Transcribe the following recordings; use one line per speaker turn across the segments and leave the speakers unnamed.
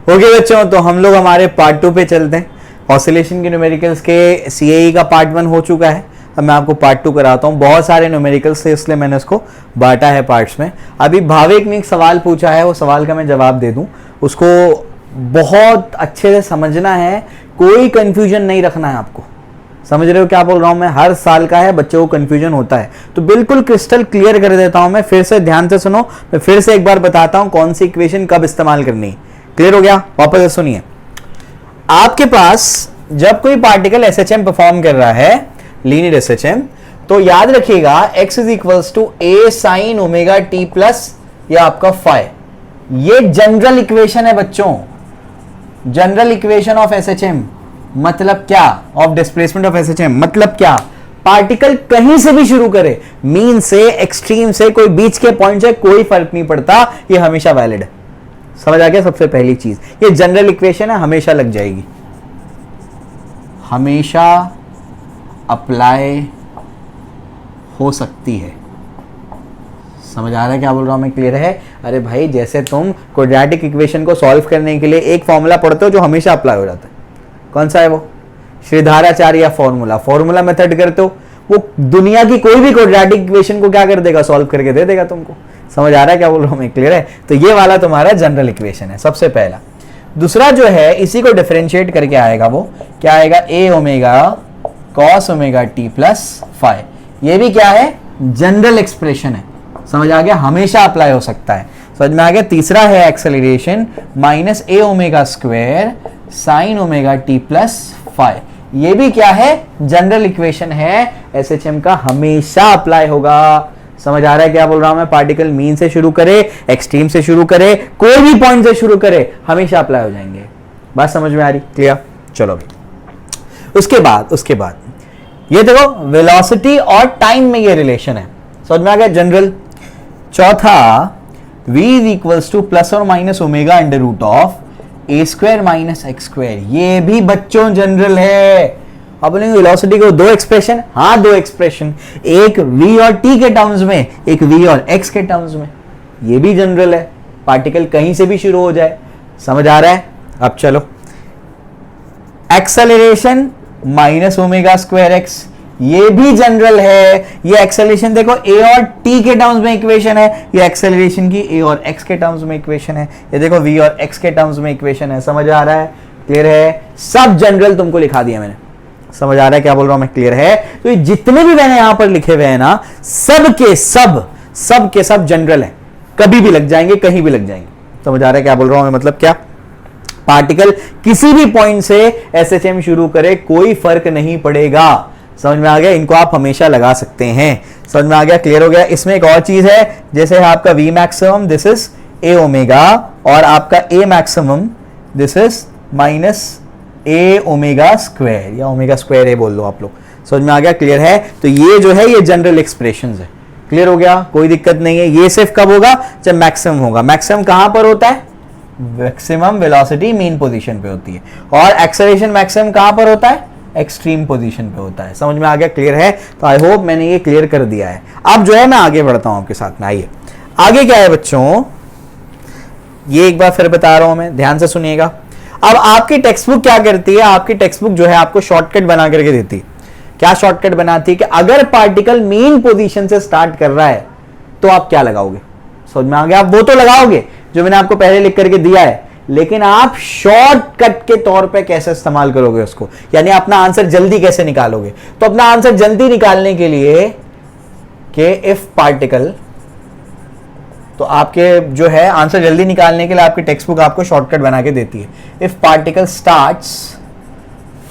Okay बच्चों, तो हम लोग हमारे पार्ट 2 पे चलते हैं। ऑसिलेशन के न्यूमेरिकल्स के सीएई का पार्ट 1 हो चुका है। अब मैं आपको पार्ट 2 कराता हूँ। बहुत सारे न्यूमेरिकल्स थे इसलिए मैंने उसको बांटा है पार्ट्स में। अभी भाविक ने एक सवाल पूछा है, वो सवाल का मैं जवाब दे दूं। उसको बहुत अच्छे से समझना है, कोई कंफ्यूजन नहीं रखना है आपको। समझ रहे हो क्या बोल रहा हूं मैं? हर साल का है, बच्चों को कंफ्यूजन होता है, तो बिल्कुल क्रिस्टल क्लियर कर देता हूं मैं। फिर से ध्यान से सुनो, मैं फिर से एक बार बताता हूं कौन सी इक्वेशन कब इस्तेमाल करनी है। क्लियर हो गया? वापस से सुनिए। आपके पास जब कोई पार्टिकल एसएचएम परफॉर्म कर रहा है, लीनियर एसएचएम, तो याद रखिएगा x is equals to a sine omega T plus या आपका फाइ। ये जनरल इक्वेशन है बच्चों, जनरल इक्वेशन ऑफ एसएचएम। मतलब क्या? ऑफ डिस्प्लेसमेंट ऑफ एसएचएम मतलब क्या? पार्टिकल कहीं से भी शुरू करे, मीन से, एक्सट्रीम से, कोई बीच के पॉइंट से, कोई फर्क नहीं पड़ता, ये हमेशा वैलिड है। समझ आ गया? सबसे पहली चीज, ये जनरल इक्वेशन है, हमेशा लग जाएगी, हमेशा अप्लाई हो सकती है। समझ आ रहा है क्या बोल रहा हूं मैं? क्लियर है? अरे भाई, जैसे तुम क्वाड्रेटिक इक्वेशन को सॉल्व करने के लिए एक फॉर्मूला पढ़ते हो जो हमेशा अप्लाई हो जाता है, कौन सा है वो? श्रीधाराचार्य फॉर्मूला। फॉर्मूला मेथड करते हो, वो दुनिया की कोई भी क्वाड्रेटिक इक्वेशन को क्या कर देगा? सॉल्व करके दे देगा तुमको। समझ आ रहा है क्या बोल रहा हूं मैं? क्लियर है? तो ये वाला तुम्हारा जनरल इक्वेशन है, सबसे पहला। दूसरा जो है, इसी को डिफरेंशिएट करके आएगा, वो क्या आएगा? A omega cos omega T plus phi. ये भी क्या है? जनरल एक्सप्रेशन है। समझ आ गया? हमेशा अप्लाई हो सकता है। समझ में आ गया? तीसरा है acceleration minus A omega square sine omega T plus phi. ये भी क्या है? जनरल इक्वेशन है, एसएचएम का हमेशा अप्लाई होगा। समझ आ रहा है क्या बोल रहा हूं मैं? पार्टिकल मीन से शुरू करे, एक्सट्रीम से शुरू करे, कोई भी पॉइंट से शुरू करे, हमेशा अप्लाई हो जाएंगे। बात समझ में आ रही? क्लियर? चलो भी उसके बाद ये देखो, वेलोसिटी और टाइम में ये रिलेशन है। समझ में आ गया? जनरल। चौथा, v is equals to plus और minus omega under root of A square minus x square. ये भी बच्चों जनरल है। अब बोलेंगे वेलोसिटी को दो एक्सप्रेशन, हाँ दो एक्सप्रेशन, एक v और t के टर्म्स में, एक v और x के टर्म्स में। ये भी जनरल है, पार्टिकल कहीं से भी शुरू हो जाए। समझ आ रहा है? अब चलो, acceleration minus omega square x, ये भी जनरल है। ये एक्सेलरेशन देखो a और t के टर्म्स में इक्वेशन है, ये एक्सेलरेशन की a और x के टर्म्स में इक्वेशन है। ये देखो v और x के टर्म्स में इक्वेशन है। समझ आ रहा है? क्लियर है? सब जनरल तुमको लिखा दिया मैंने। समझ आ रहा है क्या बोल रहा हूं मैं? क्लियर है? तो ये जितने भी मैंने यहां पर लिखे हुए हैं ना, सब के सब जनरल है, कभी भी लग जाएंगे, कहीं भी लग जाएंगे। समझ आ रहा है क्या बोल रहा हूं मैं? मतलब क्या? पार्टिकल किसी भी पॉइंट से एसएचएम शुरू करे, कोई फर्क नहीं पड़ेगा। समझ में आ गया? इनको आप हमेशा लगा सकते हैं। समझ में आ गया? क्लियर हो गया? इसमें एक और चीज है, जैसे आपका V maximum this is A omega, और आपका A maximum this is minus A omega square, या ओमेगा स्क्वायर ए बोल लो आप लोग। समझ में आ गया? क्लियर है? तो ये जो है, ये जनरल एक्सप्रेशंस है। क्लियर हो गया? कोई दिक्कत नहीं है। ये सिर्फ कब होगा? जब मैक्सिमम होगा। मैक्सिमम कहां पर होता है? मैक्सिमम वेलोसिटी मीन पोजीशन पे होती है। और एक्सेलरेशन मैक्सिमम कहां पर होता है? एक्सट्रीम पोजीशन पे होता है। समझ में आ गया? क्लियर है? तो आई होप मैंने ये क्लियर कर दिया है। अब जो है, मैं आगे बढ़ता हूं आपके साथ में। आइए आगे क्या है बच्चों, ये एक बार फिर बता रहा हूं मैं, ध्यान से सुनिएगा। अब आपकी टेक्स्ट बुक क्या करती है? आपकी टेक्स्ट बुक जो है आपको शॉर्टकट बना करके देती है। क्या शॉर्टकट बनाती है? कि अगर पार्टिकल मीन पोजीशन से स्टार्ट कर रहा है तो आप क्या लगाओगे? समझ में आ गया? आप वो तो लगाओगे जो मैंने आपको पहले लिख करके दिया है, लेकिन आप शॉर्टकट के तौर पे कैसे इस्तेमाल करोगे उसको, यानी अपना आंसर जल्दी कैसे निकालोगे? तो अपना आंसर जल्दी निकालने के लिए कि इफ पार्टिकल, तो आपके जो है आंसर जल्दी निकालने के लिए आपकी टेक्स्ट बुक आपको शॉर्टकट बना के देती है। If particle starts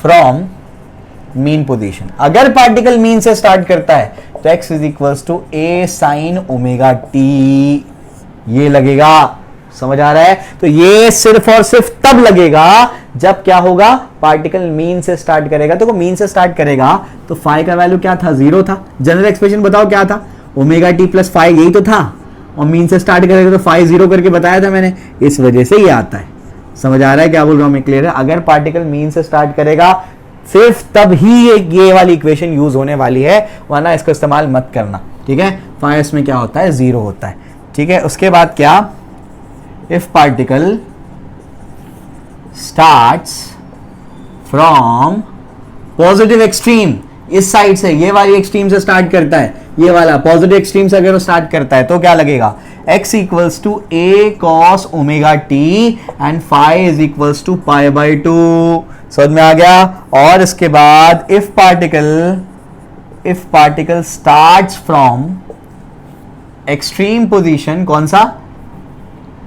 from mean position, अगर पार्टिकल मीन से स्टार्ट करता है तो x is equals to a sine omega T, ये लगेगा। समझ आ रहा है? तो ये सिर्फ और सिर्फ तब लगेगा जब क्या होगा? पार्टिकल मीन से स्टार्ट करेगा। तो मीन से स्टार्ट करेगा तो फाइ का वैल्यू क्या था? 0 था। जनरल एक्सप्रेशन बताओ क्या था? ओमेगा टी प्लस फाइ, यही तो था। और मीन से स्टार्ट करेगा तो फाइ 0 करके बताया था मैंने, इस वजह से ये आता है। समझ आ रहा है क्या बोल रहा हूं मैं? क्लियर है? अगर पार्टिकल मीन से स्टार्ट करेगा सिर्फ तब ही ये वाली इक्वेशन यूज होने वाली है, वरना इसका इस्तेमाल मत करना। ठीक है? फाइ में क्या होता है? 0 होता है। ठीक है? उसके बाद क्या? If particle starts from positive extreme, इस साइड से, ये वाली एक्सट्रीम से स्टार्ट करता है, ये वाला पॉजिटिव एक्सट्रीम से अगर वो स्टार्ट करता है तो क्या लगेगा, x equals to a cos omega t and phi is equals to pi by 2। समझ में आ गया। और इसके बाद इफ particle starts from extreme position, कौन सा,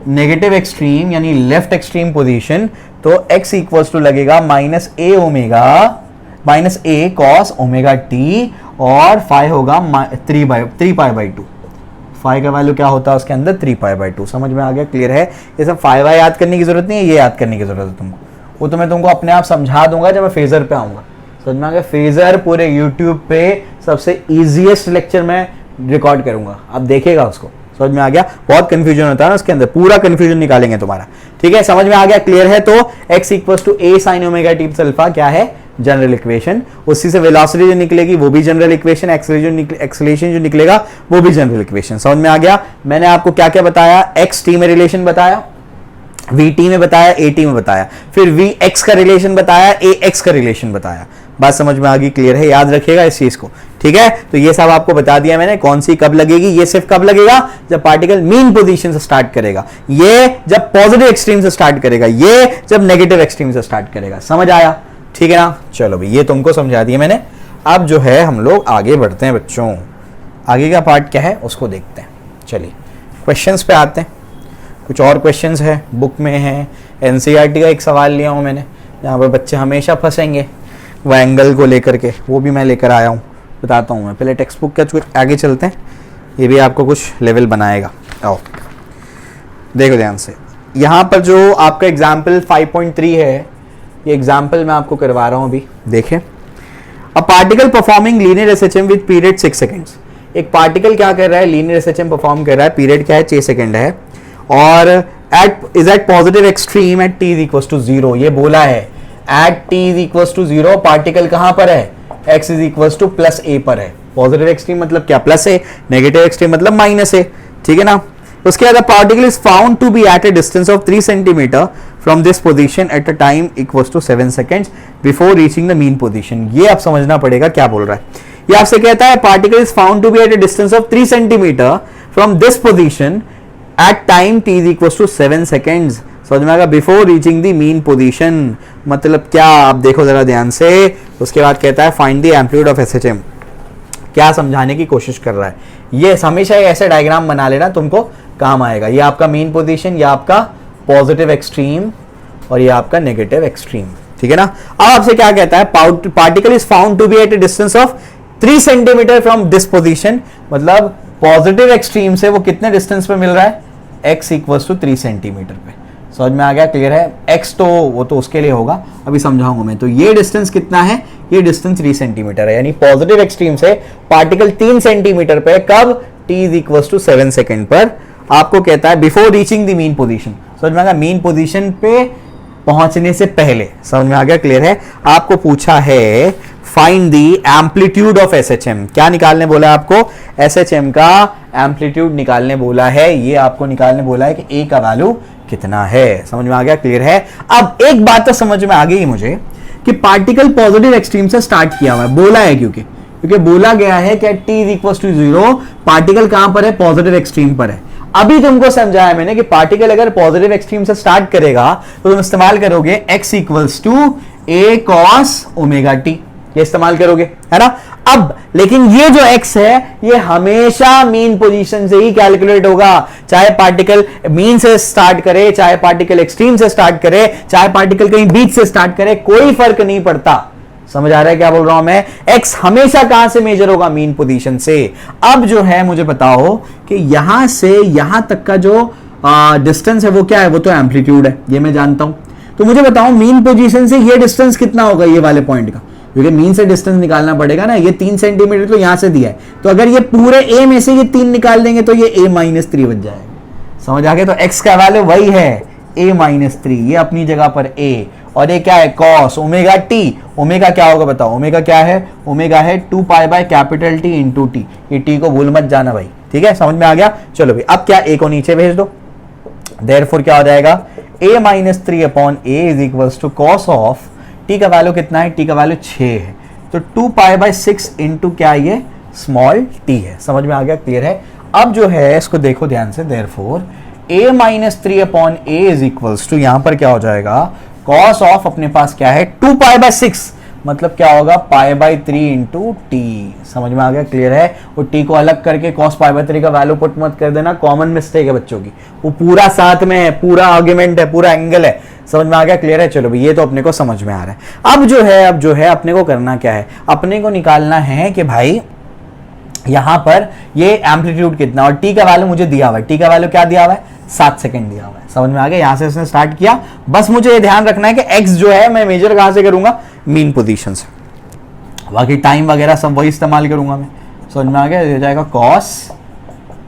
नेगेटिव एक्सट्रीम यानी लेफ्ट एक्सट्रीम पोजीशन, तो x इक्वल्स टू लगेगा minus a cos omega t और phi होगा 3 पाई बाई 2। phi का वैल्यू क्या होता है उसके अंदर, 3 पाई बाई 2। समझ में आ गया, क्लियर है। ये सब phi वाई याद करने की जरूरत नहीं है, ये याद करने की जरूरत है तुमको, वो तो मैं तुमको अपने आप समझा दूंगा जब मैं फेजर पे आऊंगा। समझ में आ गया। फेजर पूरे यूट्यूब पे सबसे इजीएस्ट लेक्चर में रिकॉर्ड करूंगा, आप देखेगा उसको। समझ में आ गया। बहुत कंफ्यूजन होता है ना उसके अंदर, पूरा कंफ्यूजन निकालेंगे तुम्हारा। ठीक है, समझ में आ गया, क्लियर है। तो x equals to a sin omega t alpha क्या है, जनरल इक्वेशन। उसी से वेलोसिटी जो निकलेगी वो भी जनरल इक्वेशन, एक्सेलरेशन जो निकलेगा वो भी जनरल इक्वेशन। समझ में आ गया। मैंने आपको क्या क्या बताया, x t में रिलेशन बताया, v t में बताया, a t में बताया, फिर v x का रिलेशन बताया, a x का रिलेशन बताया। बात समझ में आ गई, क्लियर है। याद रखिएगा इस चीज को, ठीक है। तो ये सब आपको बता दिया मैंने, कौन सी कब लगेगी। ये सिर्फ कब लगेगा, जब पार्टिकल मीन पोजीशन से स्टार्ट करेगा, ये जब पॉजिटिव एक्सट्रीम से स्टार्ट करेगा, ये जब नेगेटिव एक्सट्रीम से स्टार्ट करेगा। समझ आया, ठीक है ना। चलो भाई, ये तुमको समझा दिया मैंने। अब जो है हम लोग आगे बढ़ते हैं बच्चों, आगे का पार्ट क्या है उसको देखते हैं। चलिए क्वेश्चंस पे आते हैं। कुछ और क्वेश्चंस है बुक में है, एनसीईआरटी का एक सवाल लिया हूं मैंने, यहाँ पर बच्चे हमेशा फंसेंगे वो एंगल को लेकर के, वो भी मैं लेकर आया हूँ, बताता हूँ मैं। पहले टेक्स्ट बुक का आगे चलते हैं, ये भी आपको कुछ लेवल बनाएगा। आओ देखो ध्यान से, यहाँ पर जो आपका एग्जाम्पल 5.3 है, ये एग्जाम्पल मैं आपको करवा रहा हूँ अभी। देखें, अ particle performing linear SHM with period 6 seconds. एक पार्टिकल क्या कर रहा है, लीनियर एसएचएम परफॉर्म कर रहा है, पीरियड क्या है 6 सेकेंड है, और at positive extreme at t is equal to 0। ये बोला है at t is equal to 0, particle कहां पर है, x is equal to plus a पर है। पॉजिटिव एक्सट्रीम मतलब क्या, प्लस a, नेगेटिव एक्सट्रीम मतलब माइनस a, ठीक है ना। उसके बाद particle is found to be at a distance of 3 centimetre from this position at a time equal to 7 seconds before reaching the mean position. ये आप समझना पड़ेगा क्या बोल रहा है। ये आपसे कहता है particle is found to be at a distance of 3 centimetre from this position at time t is equal to 7 seconds. समझ में आएगा, before reaching the mean position मतलब क्या, आप देखो जरा ध्यान से। उसके बाद कहता है find the amplitude of SHM. क्या समझाने की कोशिश कर रहा है, ये हमेशा ऐसे डायग्राम बना लेना, तुमको काम आएगा। ये आपका मीन पोजीशन, ये आपका पॉजिटिव एक्सट्रीम और ये आपका नेगेटिव एक्सट्रीम, ठीक है ना। अब आपसे क्या कहता है, particle is found to be at a distance of 3 centimetre from this position, मतलब पॉजिटिव एक्सट्रीम से वो कितने डिस्टेंस पे मिल रहा है, x इक्वल्स टू 3 सेंटीमीटर पे। समझ में आ गया, क्लियर है। x तो वो तो उसके लिए होगा, अभी समझाऊंगा मैं। तो ये डिस्टेंस कितना है, ये डिस्टेंस 3 सेंटीमीटर है, यानी पॉजिटिव एक्सट्रीम से पार्टिकल 3 सेंटीमीटर पे, कब, t is equals to 7 second पर। आपको कहता है before reaching the mean position. समझ में आ गया, मीन पोजीशन पे पहुंचने से पहले। समझ में आ गया, क्लियर है। आपको पूछा है find the amplitude of SHM. क्या निकालने बोला है आपको, एसएचएम का एम्पलीट्यूड निकालने बोला है। ये आपको निकालने बोला है कि a का वैल्यू कितना है। समझ में आ गया, क्लियर है। अब एक बात तो समझ में आ गई मुझे कि पार्टिकल पॉजिटिव एक्सट्रीम से स्टार्ट किया हुआ है, बोला है क्योंकि बोला गया है कि t is equal to 0, particle कहां पर है, पॉजिटिव एक्सट्रीम पर है। अभी तुमको समझाया मैंने कि पार्टिकल अगर पॉजिटिव एक्सट्रीम से स्टार्ट करेगा तो तुम इस्तेमाल करोगे x equals to a cos omega t, ये इस्तेमाल करोगे, है ना। अब लेकिन ये जो x है ये हमेशा मीन पोजीशन से ही कैलकुलेट होगा, चाहे पार्टिकल मीन से स्टार्ट करे, चाहे पार्टिकल एक्सट्रीम से स्टार्ट करे, चाहे पार्टिकल कहीं बीच से स्टार्ट करे, कोई फर्क नहीं पड़ता। समझ आ रहा है क्या बोल रहा हूं मैं। x हमेशा कहां से मेजर होगा, मीन पोजीशन से। अब जो है मुझे बताओ कि यहां से यहां तक का जो डिस्टेंस है वो क्या है, वो तो एम्पलीट्यूड है, ये मैं जानता हूं। तो मुझे बताओ मीन पोजीशन से ये डिस्टेंस कितना होगा, ये वाले पॉइंट का, क्योंकि मीन से डिस्टेंस निकालना पड़ेगा ना। ये 3 सेंटीमीटर तो यहां से दिया है, तो अगर ये पूरे a में से ये 3 निकाल देंगे तो ये a-3 बच जाएगा। समझ आ गया। तो x का वैल्यू वही है a-3, ये अपनी जगह पर a, और ये क्या है, cos ओमेगा t। ओमेगा क्या होगा बताओ, ओमेगा क्या है, ओमेगा है 2 pi by capital T into T. ये t को भूल मत जाना भाई, ठीक है। समझ में आ गया। चलो भाई, अब क्या, a को नीचे भेज दो, देयरफॉर क्या हो जाएगा, a minus 3 upon a is equals to cos of t का वैल्यू कितना है, t का वैल्यू 6 है, तो 2 पाई बाय 6 इंटू क्या ये स्मॉल t है। समझ में आ गया, क्लियर है। अब जो है इसको देखो ध्यान से, therefore a minus 3 upon a is equals to यहां पर क्या हो जाएगा, कॉस ऑफ अपने पास क्या है 2 पाई बाय 6, मतलब क्या होगा पाई बाय 3 इंटू टी। समझ में आ गया, क्लियर है। वो टी को अलग करके कॉस पाई बाय 3 का वैल्यू पुट मत कर देना, कॉमन मिस्टेक है बच्चों की, वो पूरा साथ में है, पूरा आर्ग्यूमेंट है, पूरा एंगल है। समझ में आ गया, क्लियर है। चलो भाई ये तो अपने को समझ में आ रहा है। अब जो है अपने को करना क्या है, अपने को निकालना है कि भाई यहां पर ये एम्पलीट्यूड कितना, और टी का वैल्यू मुझे दिया हुआ है, टी का वैल्यू क्या दिया हुआ है 7 सेकंड दिया हुआ है। समझ में आ गया, यहां से उसने स्टार्ट किया। बस मुझे ये ध्यान रखना है कि एक्स जो है मैं मेजर कहां से करूंगा, मीन पोजीशन से, बाकी टाइम वगैरह सब वही इस्तेमाल करूंगा मैं। समझ में आ गया, हो जाएगा cos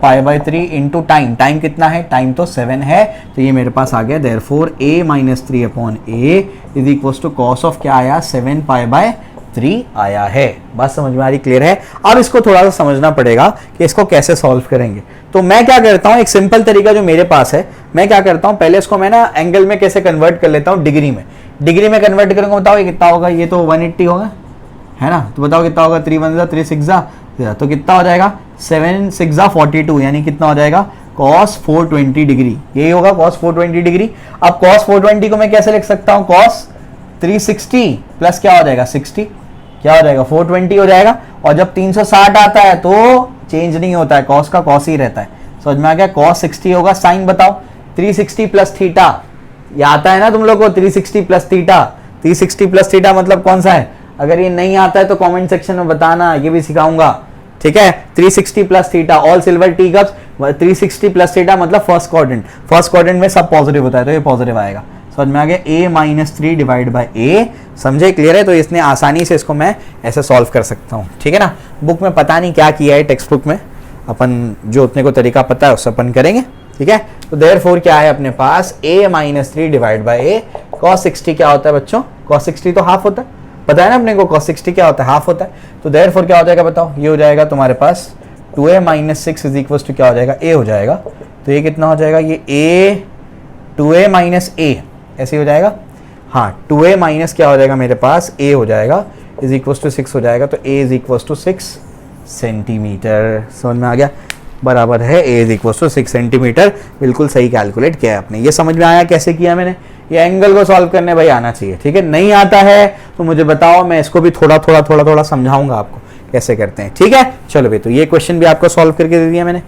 pi bye 3 into time, time कितना है, टाइम तो 7 है, तो ये मेरे पास आ गया therefore a minus 3 upon a is equals to cos of क्या आया 7 पाई बाय 3 आया है। बात समझ में आ रही, क्लियर है। अब इसको थोड़ा सा समझना पड़ेगा कि इसको कैसे सॉल्व करेंगे। तो मैं क्या करता हूं, एक सिंपल तरीका जो मेरे पास है, मैं क्या करता हूं, पहले इसको मैं ना एंगल में कैसे कन्वर्ट कर लेता हूं, डिग्री में। डिग्री में कन्वर्ट करूंगा, बताओ ये कितना होगा, ये तो 180 होगा, है ना। तो बताओ कितना होगा, 3 1 3 6 तो कितना हो जाएगा 7 6 42, यानी कितना हो जाएगा cos 420 डिग्री, यही होगा cos 420 डिग्री। अब cos 420 को मैं कैसे लिख सकता हूं, cos 360 प्लस क्या हो जाएगा 60, क्या हो जाएगा 420 हो जाएगा। और जब 360 आता है तो चेंज नहीं होता है, cos का cos ही रहता है। समझ में आ गया, cos 60 होगा, साइन बताओ 360 प्लस थीटा, ये आता है ना तुम लोग को 360 प्लस थीटा, 360 प्लस थीटा मतलब कौन सा है, अगर ये नहीं आता है तो कमेंट सेक्शन में बताना, ये भी सिखाऊंगा, ठीक है। 360 plus theta, all silver T cups, 360 plus theta मतलब फर्स्ट क्वाड्रेंट में सब पॉजिटिव होता है, तो ये पॉजिटिव आएगा। समझ में आ गया, a minus 3 divide by a, समझे, क्लियर है। तो इसने आसानी से इसको मैं ऐसे सॉल्व कर सकता हूँ, ठीक है ना। बुक में पता नहीं क्या किया है, टेक्स्ट बुक में अपन जो अपने को तरीका पता है उससे अपन करेंगे, ठीक है। तो देयरफॉर क्या है अपने पास, a minus 3 divide by a, cos 60 क्या होता है बच्चों, cos 60 तो हाफ होता है, पता है ना अपने को, cos 60 क्या होता है, हाफ होता है। तो देयरफॉर क्या हो जाएगा बताओ, ये हो जाएगा तुम्हारे पास 2a minus 6 is equal to क्या हो जाएगा, a हो जाएगा। तो ये कितना हो जाएगा, ये a 2a माइनस a ऐसे हो जाएगा, हाँ 2a माइनस क्या हो जाएगा मेरे पास a हो जाएगा इज इक्वल टू 6 हो जाएगा। तो a is equal to 6 centimetre. समझ में आ गया, बराबर है a is equal to 6 centimetre. बिल्कुल सही कैलकुलेट किया है आपने। ये समझ में आया कैसे किया मैंने, ये एंगल को सॉल्व करने भाई आना चाहिए, ठीक है। नहीं आता है तो मुझे बताओ, मैं इसको भी थोड़ा समझाऊंगा आपको कैसे करते हैं, ठीक है। चलो भाई, तो ये क्वेश्चन भी आपको सॉल्व करके दे दिया मैंने,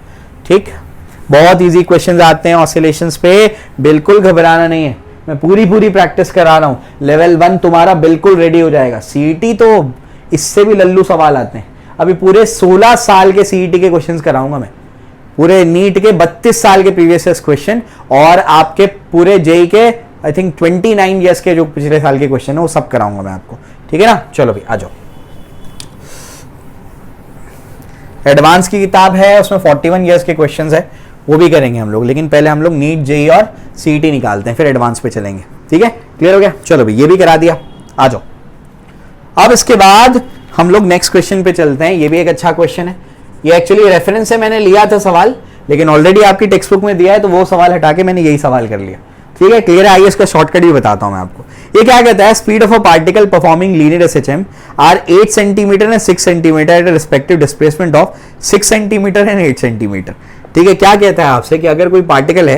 ठीक। बहुत इजी क्वेश्चन आते हैं ऑसिलेशंस पे, बिल्कुल घबराना नहीं है, मैं पूरी प्रैक्टिस करा रहा हूं। लेवल 1 तुम्हारा बिल्कुल रेडी हो जाएगा। सीईटी तो इससे भी लल्लू सवाल आते हैं। अभी पूरे 16 साल के सीईटी के क्वेश्चंस कराऊंगा मैं, पूरे नीट के 32 साल के प्रीवियस क्वेश्चन, और आपके पूरे जेई के आई थिंक 29 ईयर्स के जो पिछले साल के क्वेश्चन है वो सब कराऊंगा मैं आपको, ठीक है ना। चलो भाई आ जाओ, एडवांस की किताब है, उसमें 41 ईयर्स के क्वेश्चंस है, वो भी करेंगे हम लोग, लेकिन पहले हम लोग नीट जेई और सीईटी निकालते हैं, फिर एडवांस पे चलेंगे, ठीक है। क्लियर हो गया, चलो भाई ये भी करा दिया, आ जाओ। अब इसके बाद हम लोग नेक्स्ट क्वेश्चन पे चलते हैं। ये भी एक अच्छा क्वेश्चन है, ये एक्चुअली रेफरेंस से मैंने लिया था सवाल, लेकिन ऑलरेडी आपकी टेक्स्ट बुक में दिया है, तो वो सवाल हटा के मैंने यही सवाल कर लिया, ठीक है। क्लियर है, आइए इसका शॉर्टकट भी बताता हूं मैं आपको। ये क्या कहता है, speed of a particle performing linear SHM are 8 centimetre and 6 centimetre at respective displacement of 6 centimetre and 8 centimetre. ठीक है, क्या कहता है आपसे कि अगर कोई पार्टिकल है,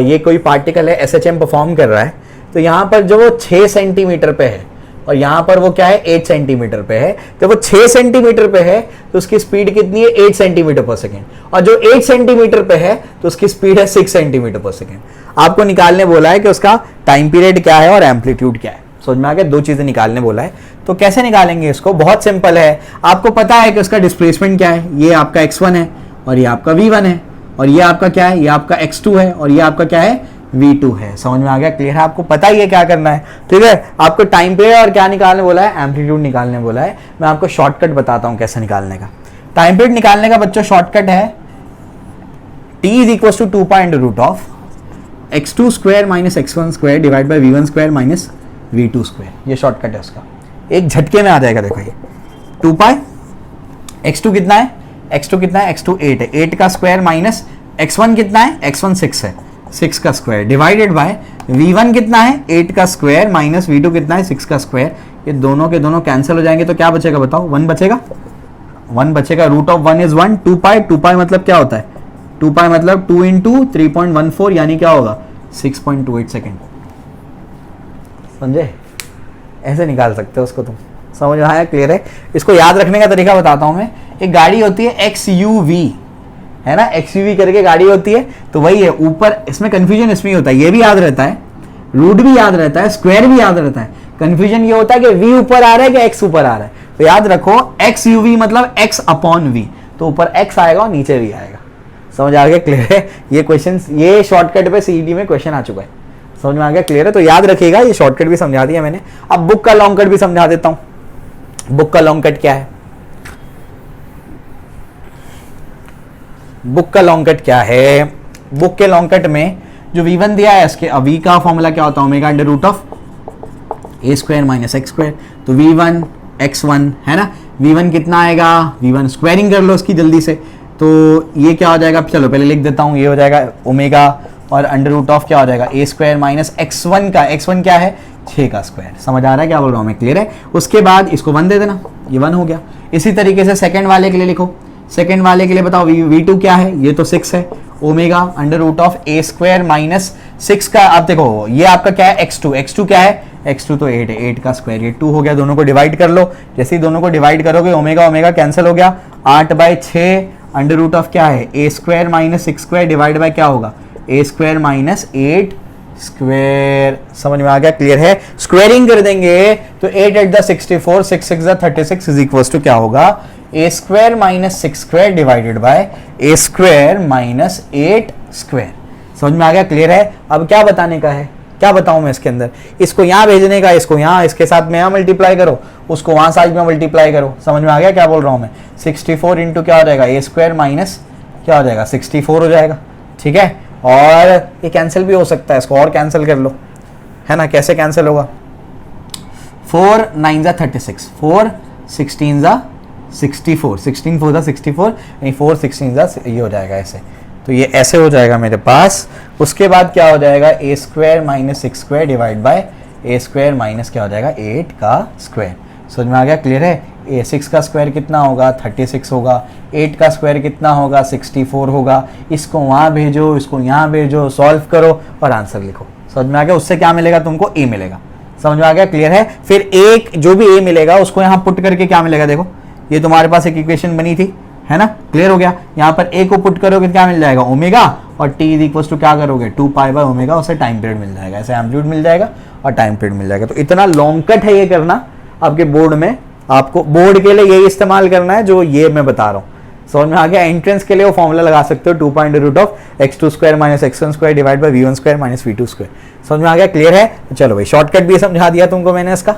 ये कोई पार्टिकल है एसएचएम परफॉर्म कर रहा है, तो यहाँ पर जो वो 6 सेंटीमीटर पे है और यहाँ पर वो क्या है 8 सेंटीमीटर पे है। जब वो 6 सेंटीमीटर पे है तो उसकी स्पीड कितनी है 8 सेंटीमीटर पर सेकेंड, और जो 8 सेंटीमीटर पे है तो उसकी स्पीड है 6 सेंटीमीटर पर सेकेंड। आपको निकालने बोला है कि उसका टाइम पीरियड क्या है और एम्पलीट्यूड क्या है। समझ में आ गया, दो चीजें निकालने बोला है। तो कैसे निकालेंगे इसको, बहुत सिंपल है। आपको पता है कि उसका डिस्प्लेसमेंट क्या है, ये आपका x1 है और ये आपका v1 है, और ये आपका क्या है, ये आपका x2 है और ये आपका क्या है v2 है। समझ में आ गया, क्लियर है, आपको पता ही है क्या करना है। ठीक है, आपको टाइम पीरियड और क्या निकालने बोला है, एम्पलीट्यूड निकालने बोला है। मैं आपको शॉर्टकट बताता हूं कैसे निकालने का। टाइम पीरियड निकालने का बच्चों शॉर्टकट है t is equal to 2 pi root of x2 square minus x1 square divide by v1 square minus v2 square. ये शॉर्टकट है उसका, एक झटके में आ जाएगा। देखो ये 2 पाई x2 कितना है, x2 कितना है, x2 8 है, 8 का स्क्वायर माइनस x1 कितना है, x1 6 है, 6 का स्क्वायर डिवाइडेड बाय v1 कितना है 8 का स्क्वायर माइनस v2 कितना है 6 का स्क्वायर। ये दोनों के दोनों कैंसिल हो जाएंगे तो क्या बचेगा बताओ, 1 बचेगा, 1 बचेगा। रूट ऑफ 1 इज 1, 2 पाई मतलब क्या होता है 2 पाई मतलब 2 इंटू 3.14 यानी क्या होगा 6.28 सेकेंड। समझे, ऐसे निकाल सकते हो उसको तुम, समझ में आया, क्लियर है। इसको याद रखने का तरीका बताता हूं मैं। एक गाड़ी होती है XUV, है ना, XUV करके गाड़ी होती है, तो वही है ऊपर, इसमें कंफ्यूजन इसमें होता है, ये भी याद रहता है, रूट भी याद रहता है, स्क्वायर भी याद रहता है, कंफ्यूजन ये होता है कि V ऊपर आ रहा है कि X ऊपर आ रहा है। तो याद रखो XUV मतलब X अपॉन V, तो ऊपर X आएगा और नीचे V आएगा। समझ आ गया, क्लियर है। ये क्वेश्चन, ये शॉर्टकट पे CET में क्वेश्चन आ चुका है, समझ में आ गया, क्लियर है। तो याद रखिएगा, ये शॉर्टकट भी समझा दिया मैंने। अब बुक का लॉन्ग कट भी समझा देता हूं। बुक का लॉन्ग कट क्या है, बुक का लॉन्ग कट क्या है, बुक के लॉन्ग कट में जो V1 दिया है इसके V का फॉर्मूला क्या होता है omega under root of a square minus x square. तो V1 x1 है ना, V1 कितना आएगा, V1 स्क्वायरिंग कर लो उसकी जल्दी से, तो ये क्या हो जाएगा, चलो पहले लिख देता हूं, ये हो जाएगा ओमेगा और अंडर रूट ऑफ क्या हो जाएगा a स्क्वायर माइनस x1 का, x1 क्या है 6 का स्क्वायर। समझ आ रहा है क्या बोल रहा हूं मैं, क्लियर है। उसके बाद इसको 1 दे देना, ये 1 हो गया। इसी तरीके से सेकंड वाले के लिए लिखो, सेकंड वाले के लिए बताओ V2 क्या है, ये तो 6 है, omega under root of a square minus 6 का, आप देखो ये आपका क्या है x2, x2 क्या है, x2 तो 8 है, 8 का स्क्वायर, ये 2 हो गया, दोनों को डिवाइड कर लो। जैसे ही दोनों को डिवाइड करोगे ओमेगा ओमेगा कैंसिल हो गया, 8/6 अंडर रूट ऑफ क्या है a square minus 6 square divide bye क्या होगा a स्क्वायर माइनस 8 स्क्वायर। समझ में आ गया, क्लियर है। स्क्वायरिंग कर देंगे तो 8 8 64, 6 6 36 इज इक्वल टू क्या होगा a square minus 6 square divided by a square minus 8 square. समझ में आ गया, क्लियर है। अब क्या बताने का है, क्या बताऊं मैं इसके अंदर, इसको यहां भेजने का, इसको यहां, इसके साथ में यहां मल्टीप्लाई करो, उसको वहां साइड में मल्टीप्लाई करो। समझ में आ गया क्या बोल रहा हूं मैं, 64 इंटू क्या हो जाएगा a स्क्वायर माइनस क्या हो जाएगा 64 हो जाएगा, ठीक है। और ये कैंसिल भी हो सकता है, इसको और कैंसिल कर लो, है ना। कैसे कैंसिल होगा, 4 9 36, 4 16 64, 16 4 64, नहीं 4 16 ये हो जाएगा ऐसे, तो ये ऐसे हो जाएगा मेरे पास। उसके बाद क्या हो जाएगा a square minus 6 square divide bye a square minus क्या हो जाएगा 8 का स्क्वायर। समझ में आ गया, क्लियर है। 6 का स्क्वायर कितना होगा 36 होगा, 8 का स्क्वायर कितना होगा 64 होगा। इसको वहां भेजो, इसको यहाँ भेजो, सॉल्व करो और आंसर लिखो। समझ में आ गया, उससे क्या मिलेगा तुमको a मिलेगा। समझ में आ गया, क्लियर है। फिर एक जो भी a मिलेगा उसको यहाँ पुट करके क्या मिलेगा, देखो ये तुम्हारे पास एक इक्वेशन बनी थी, है ना, क्लियर हो गया। यहाँ पर a को पुट करोगे क्या मिल जाएगा ओमेगा, और t इज इक्वल टू क्या करोगे 2 पाई बाय ओमेगा, उससे टाइम पीरियड मिल जाएगा, ऐसे एम्पलीट्यूड मिल जाएगा और टाइम पीरियड मिल जाएगा। तो इतना लॉन्ग कट है ये करना आपके बोर्ड में, आपको बोर्ड के लिए यही इस्तेमाल करना है जो ये मैं बता रहा हूँ। समझ में आ गया। एंट्रेंस के लिए वो फॉर्मूला लगा सकते हो 2 point root of x2 square minus x1 square divide by v1 square minus v2 square. समझ में आ गया, क्लियर है। चलो भाई शॉर्टकट भी समझा दिया तुमको मैंने इसका,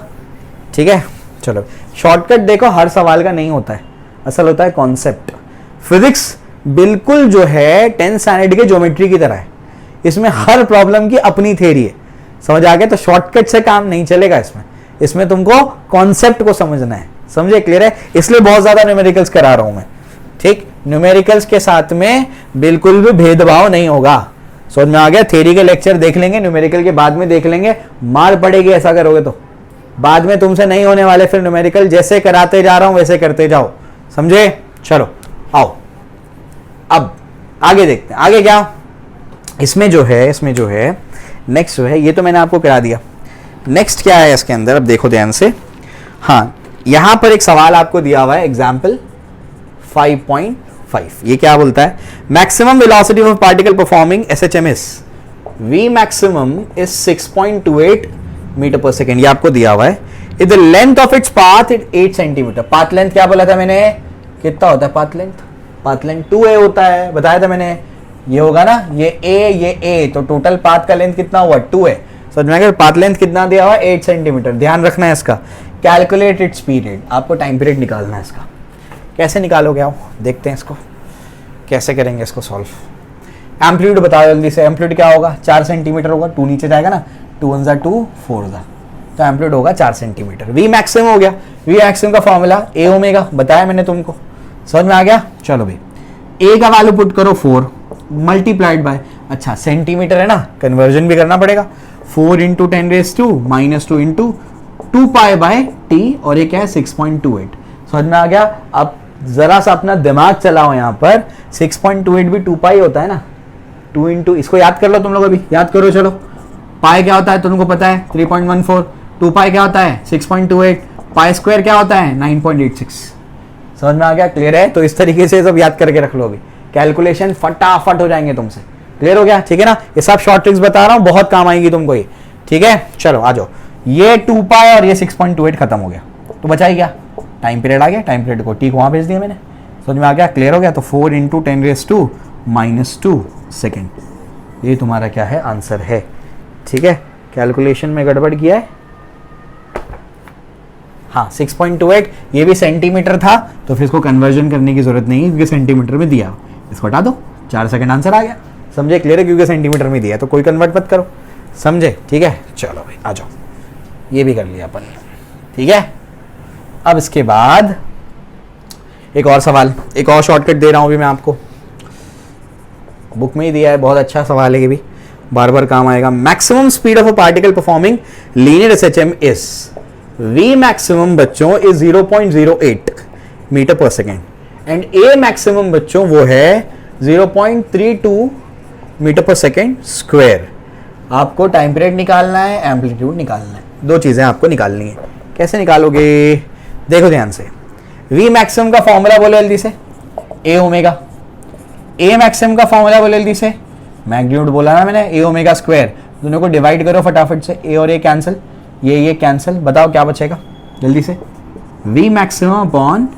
ठीक है। चलो शॉर्टकट देखो हर सवाल का नहीं होता है, असल होता है कॉन्सेप्ट। फिजिक्स बिल्कुल जो है 10th स्टैंडर्ड के ज्योमेट्री की तरह है, इसमें हर प्रॉब्लम की अपनी थ्योरी है। समझ आ गया, तो शॉर्टकट से काम नहीं चलेगा इसमें तुमको कॉन्सेप्ट को समझना है, समझे, क्लियर है। इसलिए बहुत ज्यादा न्यूमेरिकल्स करा रहा हूं मैं, ठीक। न्यूमेरिकल्स के साथ में बिल्कुल भी भेदभाव नहीं होगा। समझ में आ गया। थ्योरी के लेक्चर देख लेंगे, न्यूमेरिकल के बाद में देख लेंगे, मार पड़ेगी ऐसा करोगे तो बाद में तुमसे नहीं होने वाले। फिर न्यूमेरिकल जैसे कराते जा रहा हूं वैसे करते जाओ, समझे। चलो आओ अब आगे देखते हैं, आगे क्या इसमें जो है नेक्स्ट जो है, ये तो मैंने आपको करा दिया। नेक्स्ट क्या है इसके अंदर, अब देखो ध्यान से। हाँ, यहां पर एक सवाल आपको दिया हुआ है, एग्जाम्पल 5.5। ये क्या बोलता है, maximum velocity of particle performing SHMS V maximum is 6.28 meter per second. ये आपको दिया हुआ है। If the length of its path it 8 centimeter. Path length क्या बोला था मैंने, कितना होता है path length, path length 2a होता है, बताया था मैंने। ये होगा ना, ये a, तो टोटल पाथ का लेंथ कितना हुआ 2 है। समझ में आ गया। पाथ लेंथ कितना दिया हुआ 8 सेंटीमीटर। ध्यान रखना है इसका। कैलकुलेट इट्स पीरियड, आपको टाइम पीरियड निकालना है इसका। कैसे निकालोगे आओ देखते हैं इसको कैसे करेंगे इसको सॉल्व। एम्पलीट्यूड बताओ जल्दी से। एम्पलीट्यूड क्या होगा 4 सेंटीमीटर होगा, 2 नीचे जाएगा ना, 2 1 जा 2 4 जा, तो एम्पलीट्यूड होगा 4 सेंटीमीटर। वी मैक्सिमम हो गया, वी मैक्सिमम का फॉर्मूला a ओमेगा बताया मैंने तुमको। समझ में आ गया। चलो भाई a का वैल्यू पुट करो 4 मल्टीप्लाइड बाय अच्छा सेंटीमीटर है ना, कन्वर्जन भी करना पड़ेगा। 4 into 10⁻² -2 into 2 pi by T, और ये क्या है 6.28। समझ में आ गया। अब जरा सा अपना दिमाग चलाओ यहाँ पर, 6.28 भी 2 पाई होता है ना, 2 इंटू, इसको याद कर लो तुम लोग, अभी याद करो। चलो पाई क्या होता है तुमको पता है 3.14, 2 पाई क्या होता है 6.28, पाई स्क्वायर क्या होता है 9.86। समझ में आ गया, क्लियर है। तो इस तरीके से सब याद करके रख लो, अभी कैलकुलेशन फटाफट हो जाएंगे तुमसे। क्लियर हो गया, ठीक है ना। ये सब शॉर्ट ट्रिक्स बता रहा हूं, बहुत काम आएंगी तुमको ये, ठीक है। चलो आ जाओ, ये 2 पाई और ये 6.28 खत्म हो गया, तो बचा ही क्या, टाइम पीरियड आ गया। टाइम पीरियड को टी को वहां भेज दिया मैंने। समझ में आ गया, क्लियर हो गया। तो 4 इंटू 10⁻² -2 सेकेंड, ये तुम्हारा क्या है आंसर है, ठीक है। कैलकुलेशन में गड़बड़ किया है, हाँ 6.28, ये भी सेंटीमीटर था, तो फिर इसको कन्वर्जन करने की जरूरत नहीं है क्योंकि सेंटीमीटर में दिया, इसको हटा दो, 4 सेकंड आंसर आ गया। समझे, क्लियर है, क्योंकि सेंटीमीटर में दिया तो कोई कन्वर्ट मत करो, समझे, ठीक है। चलो भाई आ जाओ, ये भी कर लिया अपन, ठीक है। अब इसके बाद एक और सवाल, एक और शॉर्टकट दे रहा हूं भी मैं आपको, बुक में ही दिया है, बहुत अच्छा सवाल है ये भी, बार बार काम आएगा। Maximum speed of a particle performing linear SHM is, we maximum बच्चों is 0.08 metre per second and A maximum बच्चों वो है 0.32 मीटर पर सेकेंड स्क्वायर। आपको टाइम पीरियड निकालना है, एम्पलीट्यूड निकालना है, दो चीजें आपको निकालनी है। कैसे निकालोगे, देखो ध्यान से। वी मैक्सिमम का फॉर्मूला बोलो जल्दी से, ए ओमेगा। ए मैक्सिमम का फॉर्मूला बोलो जल्दी से, मैग्नीट्यूड बोला ना मैंने, ए ओमेगा स्क्वायर। दोनों को डिवाइड करो फटाफट से, ए और ए कैंसिल, ये कैंसिल, बताओ क्या बचेगा जल्दी से। V maximum upon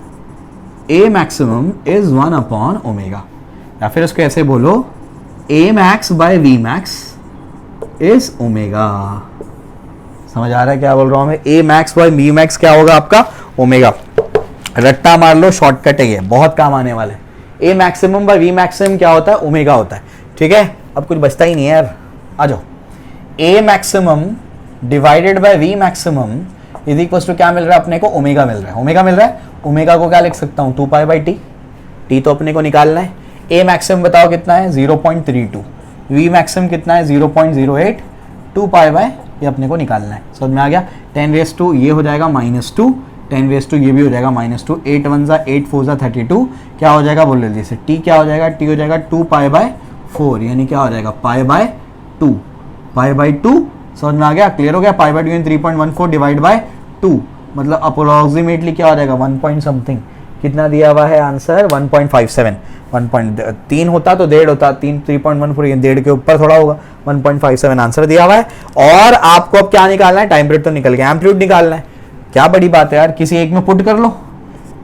A maximum is 1 upon omega, या फिर उसको ऐसे बोलो, A max by V max is omega. समझ आ रहा है क्या बोल रहा हूं मैं, A max by V max क्या होगा आपका ओमेगा। रट्टा मार लो, शॉर्टकट है ये, बहुत काम आने वाला है। ए मैक्सिमम बाय वी मैक्सिमम क्या होता है, ओमेगा होता है, ठीक है। अब कुछ बचता ही नहीं है यार, आ जाओ। A maximum divided by V maximum is equal to क्या मिल रहा है अपने को, ओमेगा मिल रहा है। ओमेगा मिल रहा है, ओमेगा को क्या लिख सकता हूं 2 पाई बाई टी, टी तो अपने को निकालना है। ए मैक्सिमम बताओ कितना है 0.32, वी मैक्सिमम कितना है 0.08, 2 पाई बाय ये अपने को निकालना है। समझ में आ गया। 10⁻² ये हो जाएगा -2, 10⁻² ये भी हो जाएगा -2, 8 1 जा 8 4 जा 32, क्या हो जाएगा बोल लीजिए से, टी क्या हो जाएगा, टी हो जाएगा 2 पाई बाय 4, यानी क्या हो जाएगा पाई बाय 2, पाई बाय 2। समझ में आ गया, क्लियर हो गया। पाई बाय 2 यानी 3.14 डिवाइड बाय 2, मतलब अप्रोक्सीमेटली क्या हो जाएगा 1 पॉइंट समथिंग, कितना दिया हुआ है आंसर 1.57, 1.3 होता तो 1.5 होता, 3.14 1.5 के ऊपर थोड़ा होगा, 1.57 आंसर दिया हुआ है। और आपको अब क्या निकालना है, टाइम पीरियड तो निकल गया, एम्पलीट्यूड निकालना है। क्या बड़ी बात है यार, किसी एक में पुट कर लो।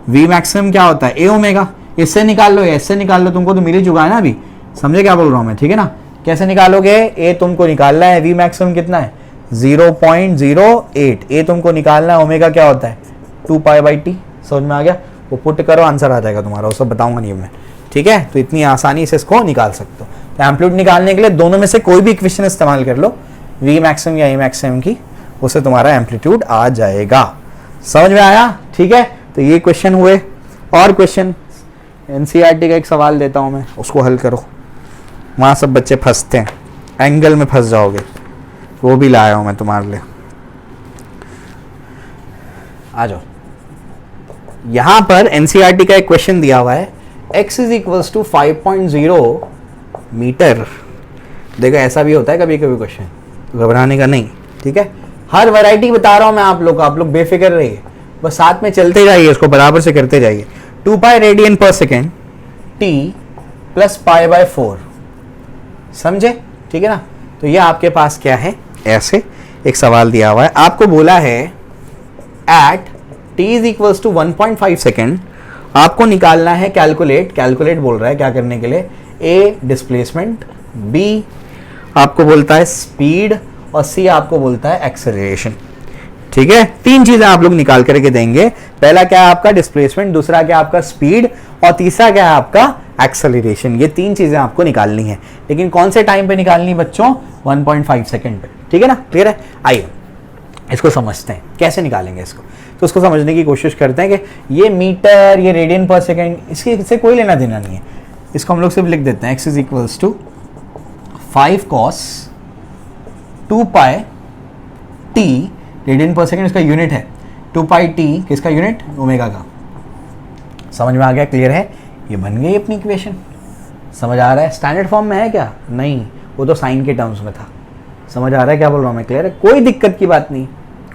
वी मैक्सिमम क्या होता है, ए ओमेगा, इससे निकाल लो, इससे निकाल लो, तुमको तो मिल ही चुका है ना अभी। समझे क्या बोल रहा हूं मैं, ठीक है ना। कैसे निकालोगे, ए तुमको निकालना है, वी मैक्सिमम कितना है 0.08, ए तुमको निकालना है, ओमेगा क्या होता है 2 पाई बाई टी। समझ में आ गया, वो पुट करो आंसर आ जाएगा तुम्हारा, वो सब बताऊंगा नहीं मैं, ठीक है। तो इतनी आसानी से इसको निकाल सकते हो। तो एम्पलीट्यूड निकालने के लिए दोनों में से कोई भी इक्वेशन इस्तेमाल कर लो, वी मैक्सिमम या ए मैक्सिमम की, उससे तुम्हारा एम्पलीट्यूड आ जाएगा। समझ में आया, ठीक है। तो ये क्वेश्चन हुए, और क्वेश्चन एनसीईआरटी का एक सवाल देता हूं मैं, उसको हल करो। वहां सब बच्चे फंसते हैं, एंगल में फंस जाओगे, वो भी लाया हूं मैं तुम्हारे लिए। आ जाओ, यहां पर एनसीईआरटी का एक क्वेश्चन दिया हुआ है, x is equals to 5.0 meter. देखो ऐसा भी होता है कभी कभी क्वेश्चन, घबराने का नहीं, ठीक है। हर वैरायटी बता रहा हूं मैं आप लोग को, आप लोग बेफिक्र रहिए, बस साथ में चलते जाइए, इसको बराबर से करते जाइए। 2 pi radian per second T plus pi by 4, समझे, ठीक है ना। तो ये आपके पास क्या है, ऐसे एक सवाल दिया हुआ है, आपको बोला है at t is equals to 1.5 second, आपको निकालना है कैलकुलेट बोल रहा है क्या करने के लिए, ए डिस्प्लेसमेंट, बी आपको बोलता है स्पीड, और सी आपको बोलता है एक्सेलरेशन, ठीक है। 3 चीजें आप लोग निकाल करके देंगे। पहला क्या है आपका डिस्प्लेसमेंट, दूसरा क्या है आपका स्पीड, और तीसरा क्या है आपका एक्सेलरेशन। ये 3 चीजें आपको निकालनी है, लेकिन कौन से टाइम पे निकालनी बच्चों, 1.5 सेकेंड पे, ठीक है ना, क्लियर है। आइए इसको समझते हैं कैसे निकालेंगे इसको। तो उसको समझने की कोशिश करते हैं कि ये मीटर, ये रेडियन पर सेकेंड, इससे कोई लेना देना नहीं है। इसको हम लोग सिर्फ लिख देते हैं, x is equals to 5 cos 2 pi t, radian per second इसका यूनिट है, 2 पाई टी किसका यूनिट, ओमेगा का। समझ में आ गया, क्लियर है, ये बन गई अपनी इक्वेशन। समझ आ रहा है, स्टैंडर्ड फॉर्म में है क्या, नहीं, वो तो साइन के टर्म्स में था। समझ आ रहा है क्या बोल रहा हूँ मैं, क्लियर है, कोई दिक्कत की बात नहीं,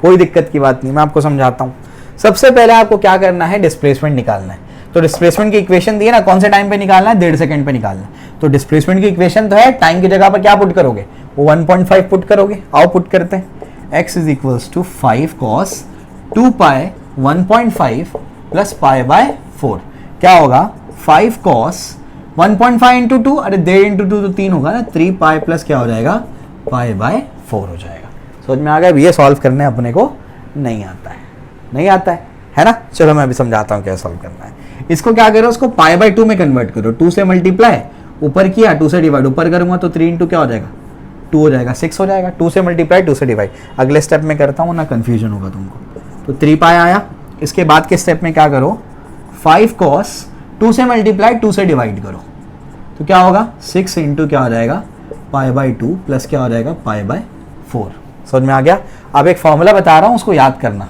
कोई दिक्कत की बात नहीं, मैं आपको समझाता हूँ। सबसे पहले आपको क्या करना है, डिस्प्लेसमेंट निकालना है। तो डिस्प्लेसमेंट की इक्वेशन दी है ना, कौन से टाइम पे निकालना है, 1.5 सेकंड पे निकालना है। तो डिस्प्लेसमेंट की इक्वेशन तो है, टाइम की जगह पर क्या पुट करोगे, वो 1.5 पुट करोगे। आओ पुट करते हैं, x is equals to 5 cos 2 pi 1.5 plus pi by 4, क्या होगा 5 cos 1.5 इंटू 2, अरे 1.5 इंटू 2 तो 3 होगा ना, 3 पाई प्लस क्या हो जाएगा, पाई बाय 4 हो जाएगा। समझ में आ गया, ये सॉल्व करने अपने को नहीं आता है, नहीं आता है ना। चलो मैं अभी समझाता हूँ क्या सॉल्व करना है। इसको क्या करो, उसको पाई बाय 2 में कन्वर्ट करो, 2 से मल्टीप्लाई, ऊपर किया 2 से डिवाइड, ऊपर करूंगा तो 3 इंटू क्या हो जाएगा, 2 हो जाएगा, 6 हो जाएगा। 2 से मल्टीप्लाई 2 से डिवाइड, अगले स्टेप में करता हूँ ना, कंफ्यूजन होगा तुमको। तो 3 पाई आया, इसके बाद के स्टेप में क्या करो, 5 cos 2 से मल्टीप्लाई 2 से डिवाइड करो, तो क्या होगा 6 इंटू क्या हो जाएगा, पाई बाय 2 प्लस क्या हो जाएगा, पाई बाय 4। समझ में आ गया। अब एक फॉर्मूला बता रहा हूँ, उसको याद करना।